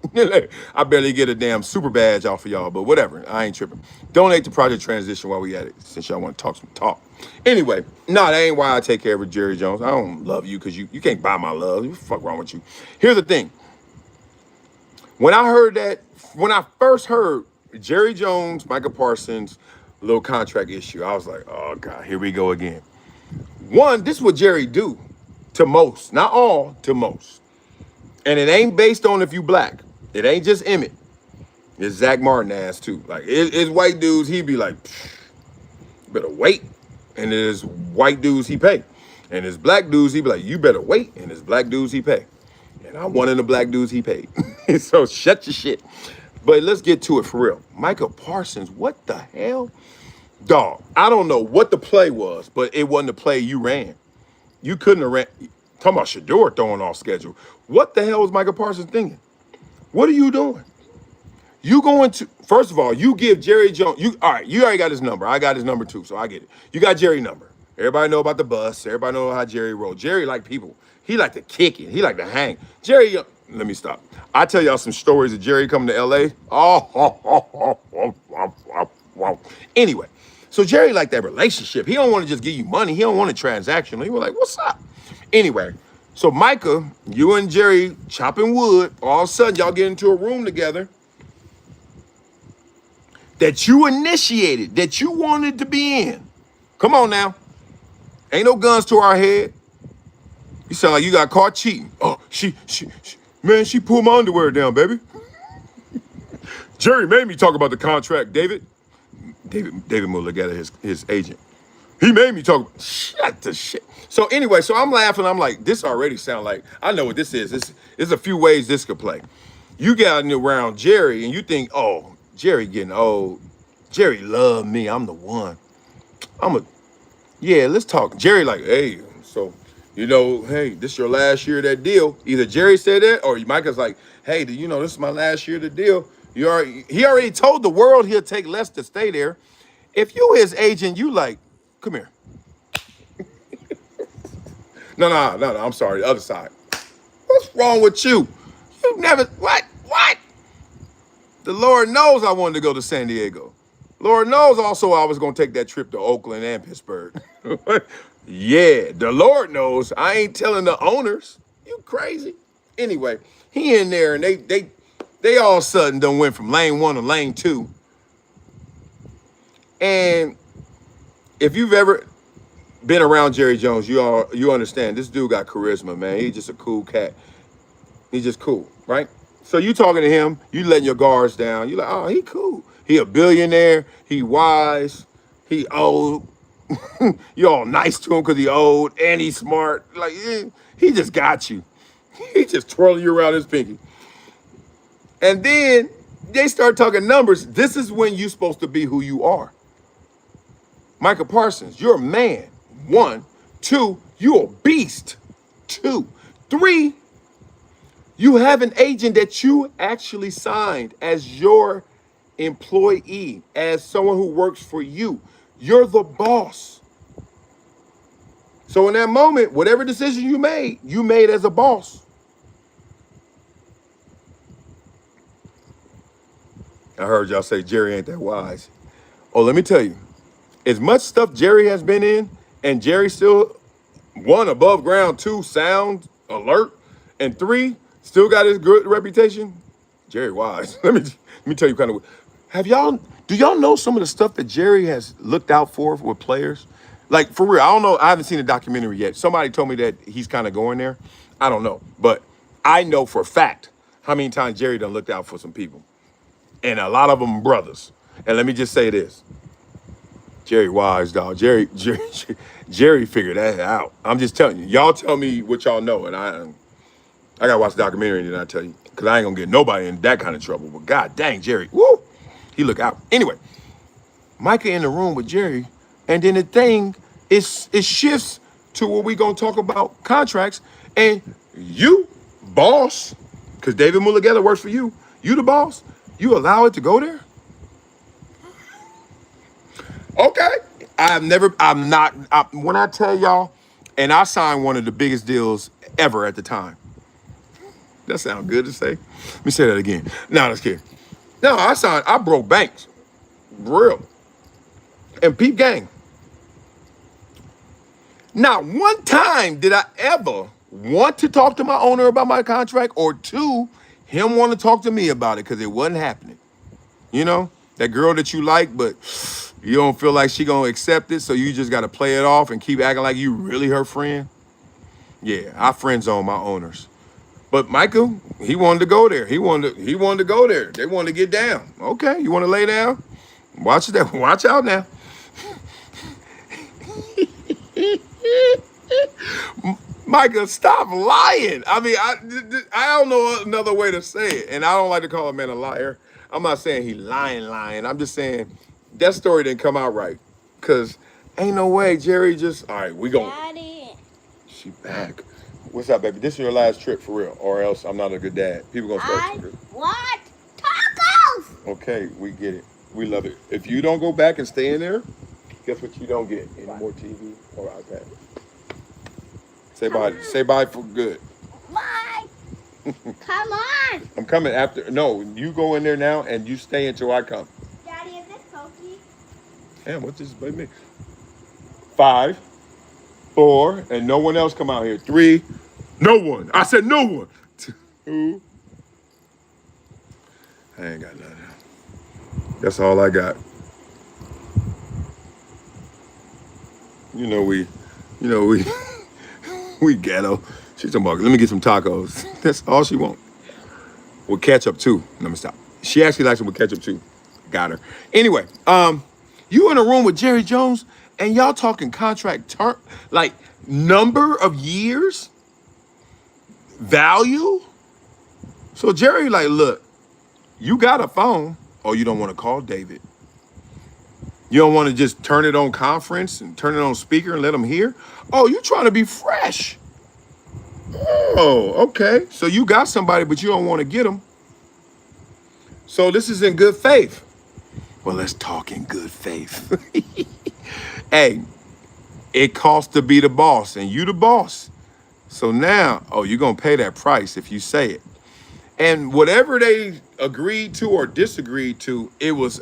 I barely get a damn super badge off of y'all, but whatever. I ain't tripping. Donate to Project Transition while we at it, since y'all want to talk some talk. Anyway, no, that ain't why I take care of Jerry Jones. I don't love you because you can't buy my love. What the fuck wrong with you? Here's the thing. When I first heard Jerry Jones, Micah Parsons, little contract issue, I was like, oh God, here we go again. One, this is what Jerry do to most, not all, to most. And it ain't based on if you black. It ain't just Emmett. It's Zach Martin ass too. Like, it's white dudes, he be like, better wait. And there's white dudes he pay. And there's black dudes, he be like, you better wait. And there's black dudes he pay. And I'm one of the black dudes he paid. So shut your shit. But let's get to it for real. Micah Parsons, what the hell? Dog, I don't know what the play was, but it wasn't the play you ran. You couldn't have ran. Talking about Shedeur throwing off schedule. What the hell was Micah Parsons thinking? What are you doing? You going to, first of all, you give Jerry Jones, all right, you already got his number. I got his number too, so I get it. You got Jerry's number. Everybody know about the bus. Everybody know how Jerry rolled. Jerry like people. He like to kick it. He like to hang. Jerry, let me stop. I tell y'all some stories of Jerry coming to L.A. Anyway, so Jerry like that relationship. He don't want to just give you money. He don't want a transaction. He was like, what's up? Anyway, so Micah, you and Jerry chopping wood. All of a sudden, y'all get into a room together that you initiated, that you wanted to be in. Come on now. Ain't no guns to our head. You sound like you got caught cheating. Oh, she pulled my underwear down, baby. Jerry made me talk about the contract, David Muller got his agent. He made me talk. Shut the shit. So anyway, so I'm laughing. I'm like, this already sound like, I know what this is. There's a few ways this could play. You got around Jerry and you think, oh, Jerry getting old. Jerry love me. I'm the one. Yeah, let's talk. Jerry like, hey, so, hey, this your last year of that deal. Either Jerry said that or Micah's like, hey, do you know this is my last year of the deal? He already told the world he'll take less to stay there. If you his agent, you like, come here. No, I'm sorry, the other side. What's wrong with you? You never, what? The Lord knows I wanted to go to San Diego. Lord knows also I was going to take that trip to Oakland and Pittsburgh. Yeah, the Lord knows I ain't telling the owners. You crazy? Anyway, he in there and they all of a sudden done went from lane 1 to lane 2. And if you've ever been around Jerry Jones, you understand this dude got charisma, man. He's just a cool cat. He's just cool, right? So you talking to him, you letting your guards down. You like, oh, he cool. He a billionaire. He wise. He old. You all nice to him because he old and he's smart. Like, he just got you. He just twirling you around his pinky. And then they start talking numbers. This is when you're supposed to be who you are. Micah Parsons, you're a man. 1, 2, you're a beast. 2, 3, you have an agent that you actually signed as your employee, as someone who works for you. You're the boss. So in that moment, whatever decision you made as a boss. I heard y'all say Jerry ain't that wise. Oh, let me tell you, as much stuff Jerry has been in, and Jerry still, 1, above ground, 2, sound, alert, and 3, still got his good reputation. Jerry wise. Let me tell you kind of. Do y'all know some of the stuff that Jerry has looked out for with players? Like, for real, I don't know. I haven't seen a documentary yet. Somebody told me that he's kind of going there. I don't know. But I know for a fact how many times Jerry done looked out for some people. And a lot of them brothers. And let me just say this. Jerry wise, dog. Jerry figured that out. I'm just telling you. Y'all tell me what y'all know. And I got to watch the documentary and then I tell you. Because I ain't going to get nobody in that kind of trouble. But God dang, Jerry. Woo! He look out. Anyway, Micah in the room with Jerry. And then the thing it shifts to where we going to talk about contracts. And you, boss, because David Mulligetta works for you. You the boss. You allow it to go there? Okay. When I tell y'all, and I signed one of the biggest deals ever at the time. That sounds good to say. Let me say that again. No, that's kidding. No, I broke banks. Real. And peep gang. Not one time did I ever want to talk to my owner about my contract, or 2, him want to talk to me about it, because it wasn't happening. You know, that girl that you like, but you don't feel like she gonna accept it, so you just gotta play it off and keep acting like you really her friend. Yeah, I friend zone my owners. But Michael, he wanted to go there. He wanted to go there. They wanted to get down. Okay, you want to lay down? Watch that. Watch out now. Micah, stop lying. I mean, I don't know another way to say it, and I don't like to call a man a liar. I'm not saying he lying. I'm just saying that story didn't come out right, cause ain't no way Jerry just. All right, we going. Daddy. She back. What's up, baby? This is your last trip for real, or else I'm not a good dad. People gonna start. I want tacos. Okay, we get it. We love it. If you don't go back and stay in there, guess what you don't get? Any more TV or iPad. Say bye. Say bye for good. Bye. Come on. I'm coming after. No, you go in there now and you stay until I come. Daddy, is this Pokey? Damn, what's this, baby? 5, 4, and no one else come out here. 3, no one. I said no one. 2. I ain't got nothing. That's all I got. You know we we ghetto. She's talking about, let me get some tacos. That's all she want. With ketchup too. Let me stop. She actually likes them with ketchup too. Got her. Anyway, you in a room with Jerry Jones and y'all talking contract term, like number of years, value. So Jerry like, look, you got a phone, or you don't want to call David. You don't want to just turn it on conference and turn it on speaker and let them hear. Oh, you trying to be fresh. Oh, okay. So you got somebody, but you don't want to get them. So this is in good faith. Well, let's talk in good faith. Hey, it costs to be the boss, and you the boss. So now, oh, you're going to pay that price if you say it. And whatever they agreed to or disagreed to, it was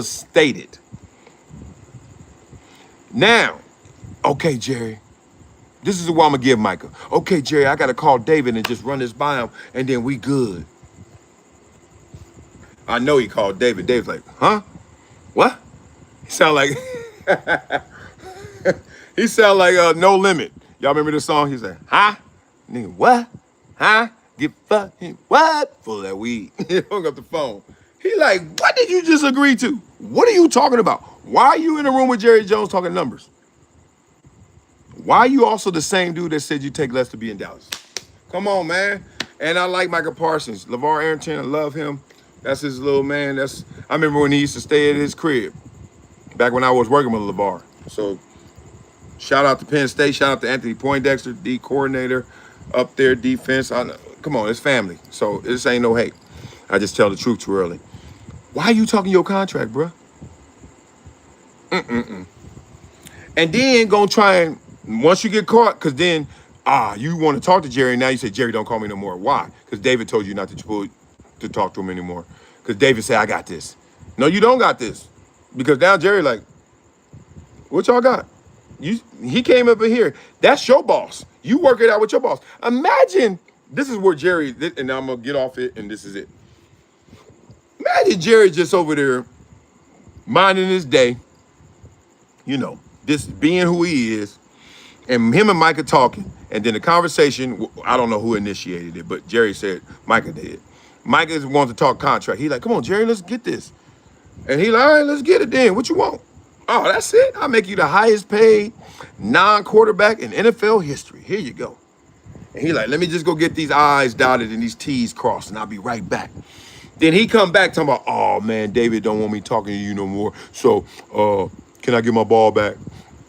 stated. Now, okay, Jerry, this is what I'm gonna give Micah. Okay, Jerry, I gotta call David and just run this by him, and then we good. I know he called David. David's like, huh? What? He sound like he sound like No Limit. Y'all remember this song? He said, huh? Nigga, what? Huh? Get fucking what? Full of that weed. He hung up the phone. He like, what did you just agree to? What are you talking about? Why are you in a room with Jerry Jones talking numbers? Why are you also the same dude that said you take less to be in Dallas? Come on, man. And I like Micah Parsons. LeVar Arrington, I love him. That's his little man. I remember when he used to stay at his crib back when I was working with LeVar. So shout out to Penn State. Shout out to Anthony Poindexter, D coordinator up there, defense. Come on, it's family. So this ain't no hate. I just tell the truth too early. Why are you talking your contract, bro? And then gonna try and, once you get caught, because then, you want to talk to Jerry. Now you say, Jerry, don't call me no more. Why? Because David told you not to talk to him anymore. Because David said, I got this. No, you don't got this. Because now Jerry like, what y'all got? He came up in here. That's your boss. You work it out with your boss. Imagine, this is where Jerry, and I'm going to get off it, and this is it. Imagine Jerry just over there minding his day, just being who he is, and him and Micah talking, and then the conversation, I don't know who initiated it, but Jerry said Micah did. Micah wants to talk contract. He like, come on, Jerry, let's get this. And he like, all right, let's get it then. What you want? Oh, that's it? I'll make you the highest paid non-quarterback in NFL history. Here you go. And he like, let me just go get these I's dotted and these T's crossed, and I'll be right back. Then he come back talking about, oh, man, David don't want me talking to you no more. So can I get my ball back?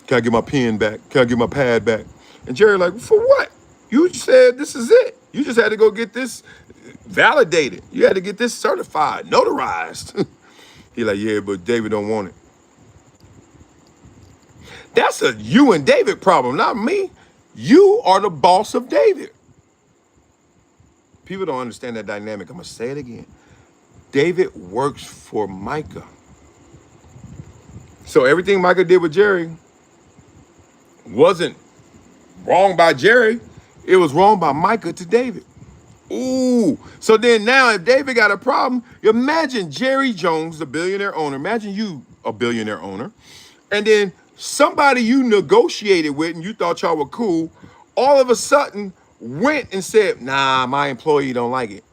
Can I get my pen back? Can I get my pad back? And Jerry like, for what? You said this is it. You just had to go get this validated. You had to get this certified, notarized. He like, yeah, but David don't want it. That's a you and David problem, not me. You are the boss of David. People don't understand that dynamic. I'm going to say it again. David works for Micah. So everything Micah did with Jerry wasn't wrong by Jerry. It was wrong by Micah to David. Ooh. So then now if David got a problem, imagine Jerry Jones, the billionaire owner. Imagine you a billionaire owner. And then somebody you negotiated with and you thought y'all were cool, all of a sudden went and said, nah, my employee don't like it.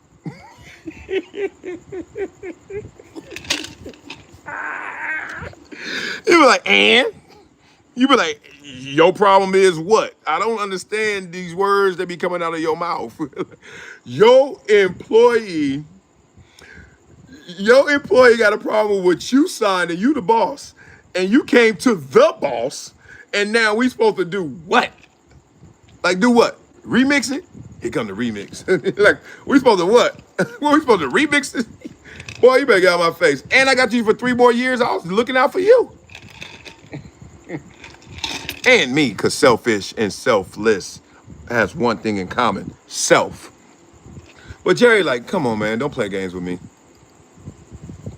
You be like, and? You be like, your problem is what? I don't understand these words that be coming out of your mouth. Your employee got a problem with what you signed and you the boss. And you came to the boss, and now we supposed to do what? Like do what? Remix it? Here come the remix. Like, we supposed to what? What, we supposed to remix it? Boy, you better get out of my face. And I got you for 3 more years. I was looking out for you. And me, because selfish and selfless has one thing in common. Self. But Jerry like, come on, man. Don't play games with me.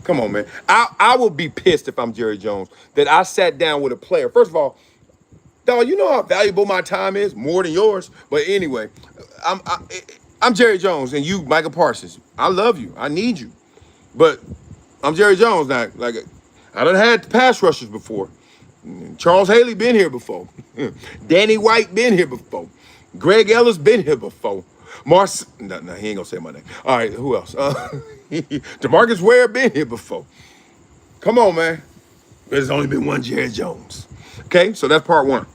Come on, man. I will be pissed if I'm Jerry Jones that I sat down with a player. First of all, dog, you know how valuable my time is? More than yours. But anyway, I'm Jerry Jones and you, Micah Parsons. I love you. I need you. But I'm Jerry Jones now. Like, I done had pass rushers before. Charles Haley been here before. Danny White been here before. Greg Ellis been here before. No, he ain't gonna say my name. All right, who else? DeMarcus Ware been here before. Come on, man. There's only been one Jerry Jones. Okay, so that's part 1.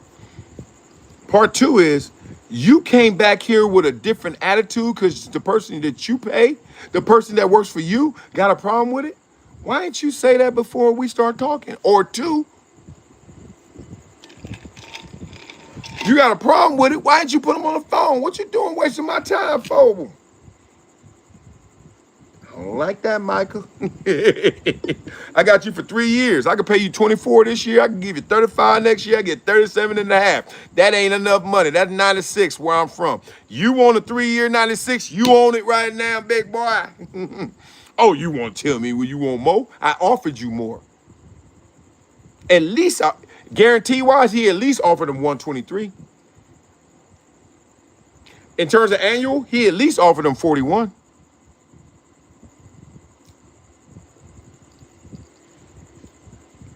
Part 2 is you came back here with a different attitude because the person that you pay, the person that works for you, got a problem with it. Why didn't you say that before we start talking? Or 2, you got a problem with it. Why didn't you put them on the phone? What you doing wasting my time for? I don't like that, Micah. I got you for 3 years. I could pay you 24 this year. I can give you 35 next year. I get 37.5. That ain't enough money. That's 96 where I'm from. You want a 3-year 96? You own it right now, big boy. Oh, you want to tell me when you want more? I offered you more. At least, guarantee-wise, he at least offered him 123. In terms of annual, he at least offered him 41.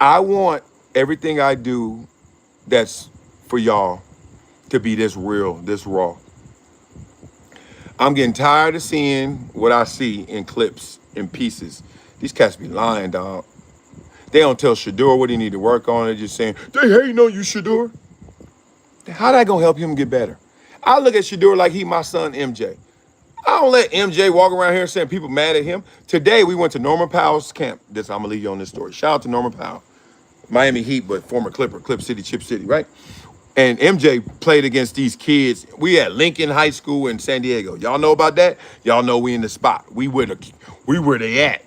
I want everything I do that's for y'all to be this real, this raw. I'm getting tired of seeing what I see in clips, in pieces. These cats be lying, dog. They don't tell Shedeur what he need to work on. They're just saying, they hating on you, Shedeur. How that gonna help him get better? I look at Shedeur like he my son MJ. I don't let MJ walk around here saying people mad at him. Today, we went to Norman Powell's camp. I'm gonna leave you on this story. Shout out to Norman Powell. Miami Heat, but former Clipper, Clip City, Chip City, right? And MJ played against these kids. We at Lincoln High School in San Diego. Y'all know about that? Y'all know we in the spot. We where they at.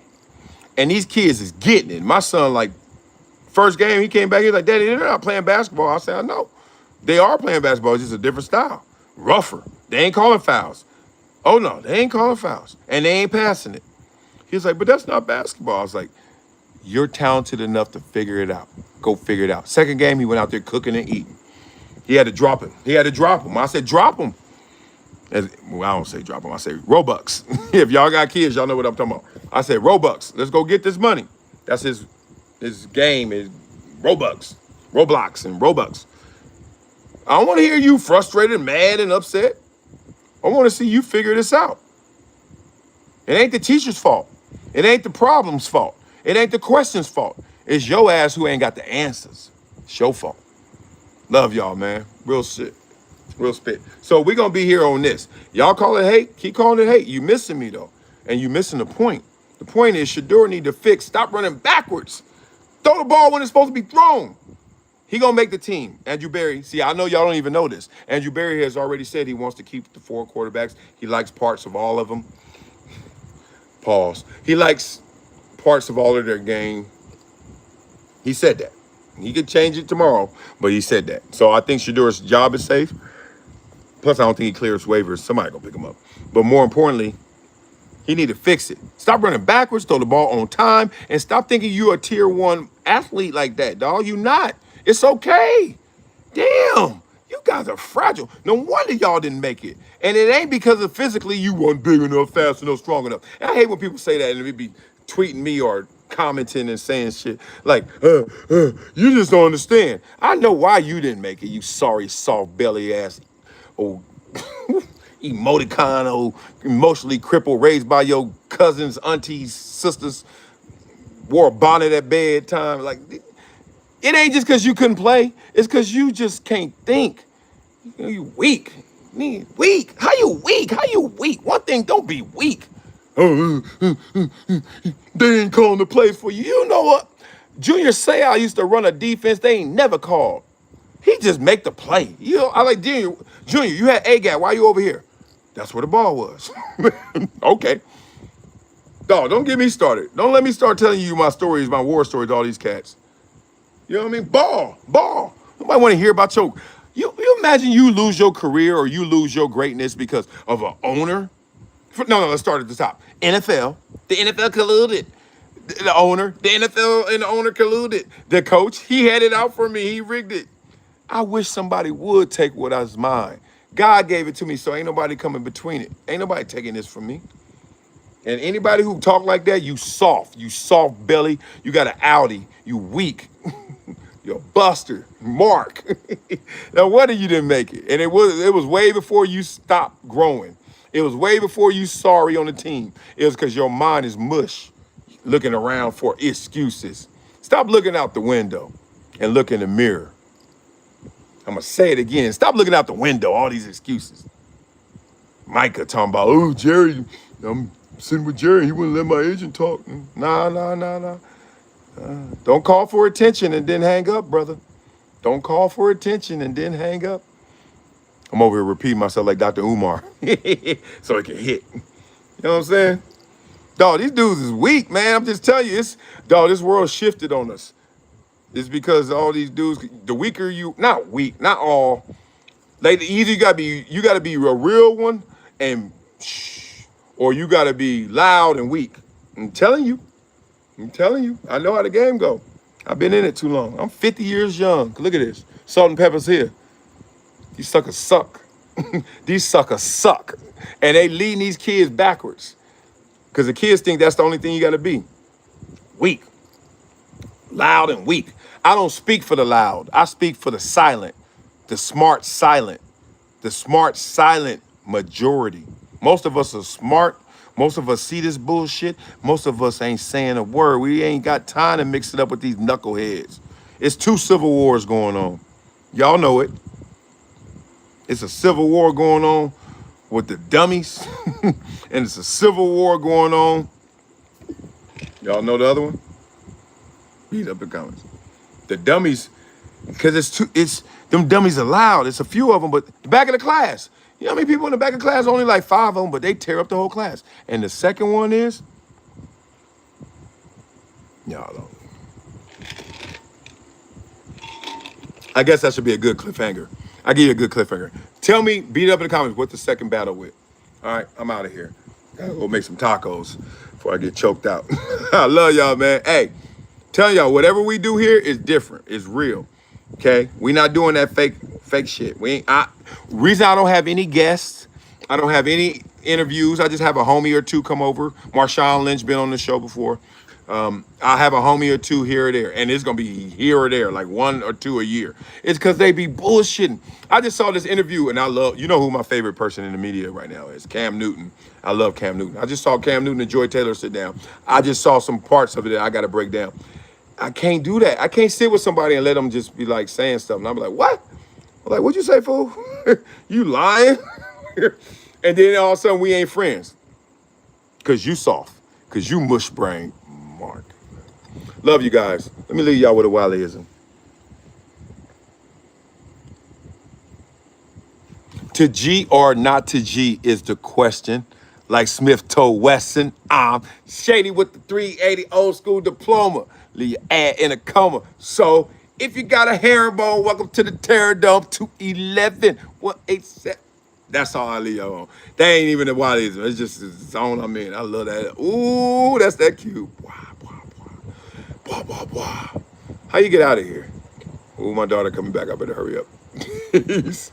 And these kids is getting it. My son, like, first game, he came back, he was like, Daddy, they're not playing basketball. I said, I know. They are playing basketball, it's just a different style. Rougher. They ain't calling fouls. Oh, no, they ain't calling fouls. And they ain't passing it. He was like, but that's not basketball. I was like, you're talented enough to figure it out. Go figure it out. Second game, he went out there cooking and eating. He had to drop him. I said, drop him. Well, I don't say drop him. I say Robux. If y'all got kids, y'all know what I'm talking about. I said, Robux. Let's go get this money. That's his game is Robux. Roblox and Robux. I don't want to hear you frustrated, mad, and upset. I want to see you figure this out. It ain't the teacher's fault. It ain't the problem's fault. It ain't the question's fault. It's your ass who ain't got the answers. It's your fault. Love y'all, man. Real shit. Real spit. So we're going to be here on this. Y'all call it hate. Keep calling it hate. You missing me, though. And you missing the point. The point is Shedeur need to fix. Stop running backwards. Throw the ball when it's supposed to be thrown. He going to make the team. Andrew Berry. See, I know y'all don't even know this. Andrew Berry has already said he wants to keep the 4 quarterbacks. He likes parts of all of them. Pause. He likes parts of all of their game. He said that. He could change it tomorrow, but he said that. So I think Shedeur's job is safe. Plus, I don't think he clears waivers. Somebody gonna pick him up. But more importantly, he need to fix it. Stop running backwards, throw the ball on time, and stop thinking you're a tier 1 athlete like that, dog. You not. It's okay. Damn, you guys are fragile. No wonder y'all didn't make it. And it ain't because of physically you weren't big enough, fast enough, strong enough. And I hate when people say that and they be tweeting me or commenting and saying shit like, you just don't understand. I know why you didn't make it, you sorry, soft belly ass, old emoticon, old emotionally crippled, raised by your cousins, aunties, sisters, wore a bonnet at bedtime. Like, it ain't just because you couldn't play. It's because you just can't think. You weak. Weak. How you weak? How you weak? One thing, don't be weak. They ain't calling the plays for you. You know what? Junior Seau used to run a defense they ain't never called. He just make the play. You know, I like Junior, you had A-gap. Why you over here? That's where the ball was. Okay. Dog, don't get me started. Don't let me start telling you my stories, my war stories to all these cats. You know what I mean? Ball. Nobody want to hear about you imagine you lose your career or you lose your greatness because of an owner? No, let's start at the top. NFL. The NFL colluded. The owner. The NFL and the owner colluded. The coach, he had it out for me. He rigged it. I wish somebody would take what was mine. God gave it to me, so ain't nobody coming between it. Ain't nobody taking this from me. And anybody who talk like that, you soft belly. You got an Audi. You weak. You're a buster. Mark. No wonder you didn't make it. And it was way before you stopped growing. It was way before you sorry on the team. It was because your mind is mush, looking around for excuses. Stop looking out the window and look in the mirror. I'm going to say it again. Stop looking out the window, all these excuses. Micah talking about, oh, Jerry, I'm sitting with Jerry. He wouldn't let my agent talk. Nah. Don't call for attention and then hang up, brother. Don't call for attention and then hang up. I'm over here repeating myself like Dr. Umar so it can hit. You know what I'm saying? Dog, these dudes is weak, man. I'm just telling you, this world shifted on us. It's because all these dudes, the weaker you, not weak, not all. Like either you gotta be a real one and or you gotta be loud and weak. I'm telling you. I know how the game go. I've been in it too long. I'm 50 years young. Look at this. Salt and pepper's here. These suckers suck. These suckers suck. And they leading these kids backwards. Because the kids think that's the only thing you got to be. Weak. Loud and weak. I don't speak for the loud. I speak for the silent, the smart silent majority. Most of us are smart. Most of us see this bullshit. Most of us ain't saying a word. We ain't got time to mix it up with these knuckleheads. It's 2 civil wars going on. Y'all know it. It's a civil war going on with the dummies. And it's a civil war going on. Y'all know the other one? Read up the comments. The dummies, because them dummies are loud. It's a few of them, but the back of the class. You know how many people in the back of the class? Only like 5 of them, but they tear up the whole class. And the second one is, y'all don't. I guess that should be a good cliffhanger. I give you a good cliffhanger. Tell me, beat it up in the comments, what the second battle with. All right, I'm out of here. Gotta go make some tacos before I get choked out. I love y'all, man. Hey, tell y'all, whatever we do here is different. It's real. Okay? We not doing that fake shit. Reason I don't have any guests, I don't have any interviews. I just have a homie or two come over. Marshawn Lynch been on the show before. I have a homie or two here or there, and it's gonna be here or there, like 1 or 2 a year. It's because they be bullshitting. I just saw this interview, and I love, you know who my favorite person in the media right now is? Cam Newton. I love Cam Newton. I just saw Cam Newton and Joy Taylor sit down. I just saw some parts of it that I gotta break down. I can't do that. I can't sit with somebody and let them just be like saying stuff. And I'm like, what? I'm like, what'd you say, fool? You lying? And then all of a sudden we ain't friends. Cause you soft. Cause you mush brain, Mark. Love you guys. Let me leave y'all with a Wileyism. To G or not to G is the question. Like Smith told Wesson, I'm shady with the 380 old school diploma. Leave your ad in a coma. So if you got a herringbone, welcome to the Terror Dome 211 187. That's all I leave y'all on. That ain't even the Wileyism. It's just the zone I'm in. I love that. Ooh, that's that cute. How you get out of here? Ooh, my daughter coming back. I better hurry up. Peace.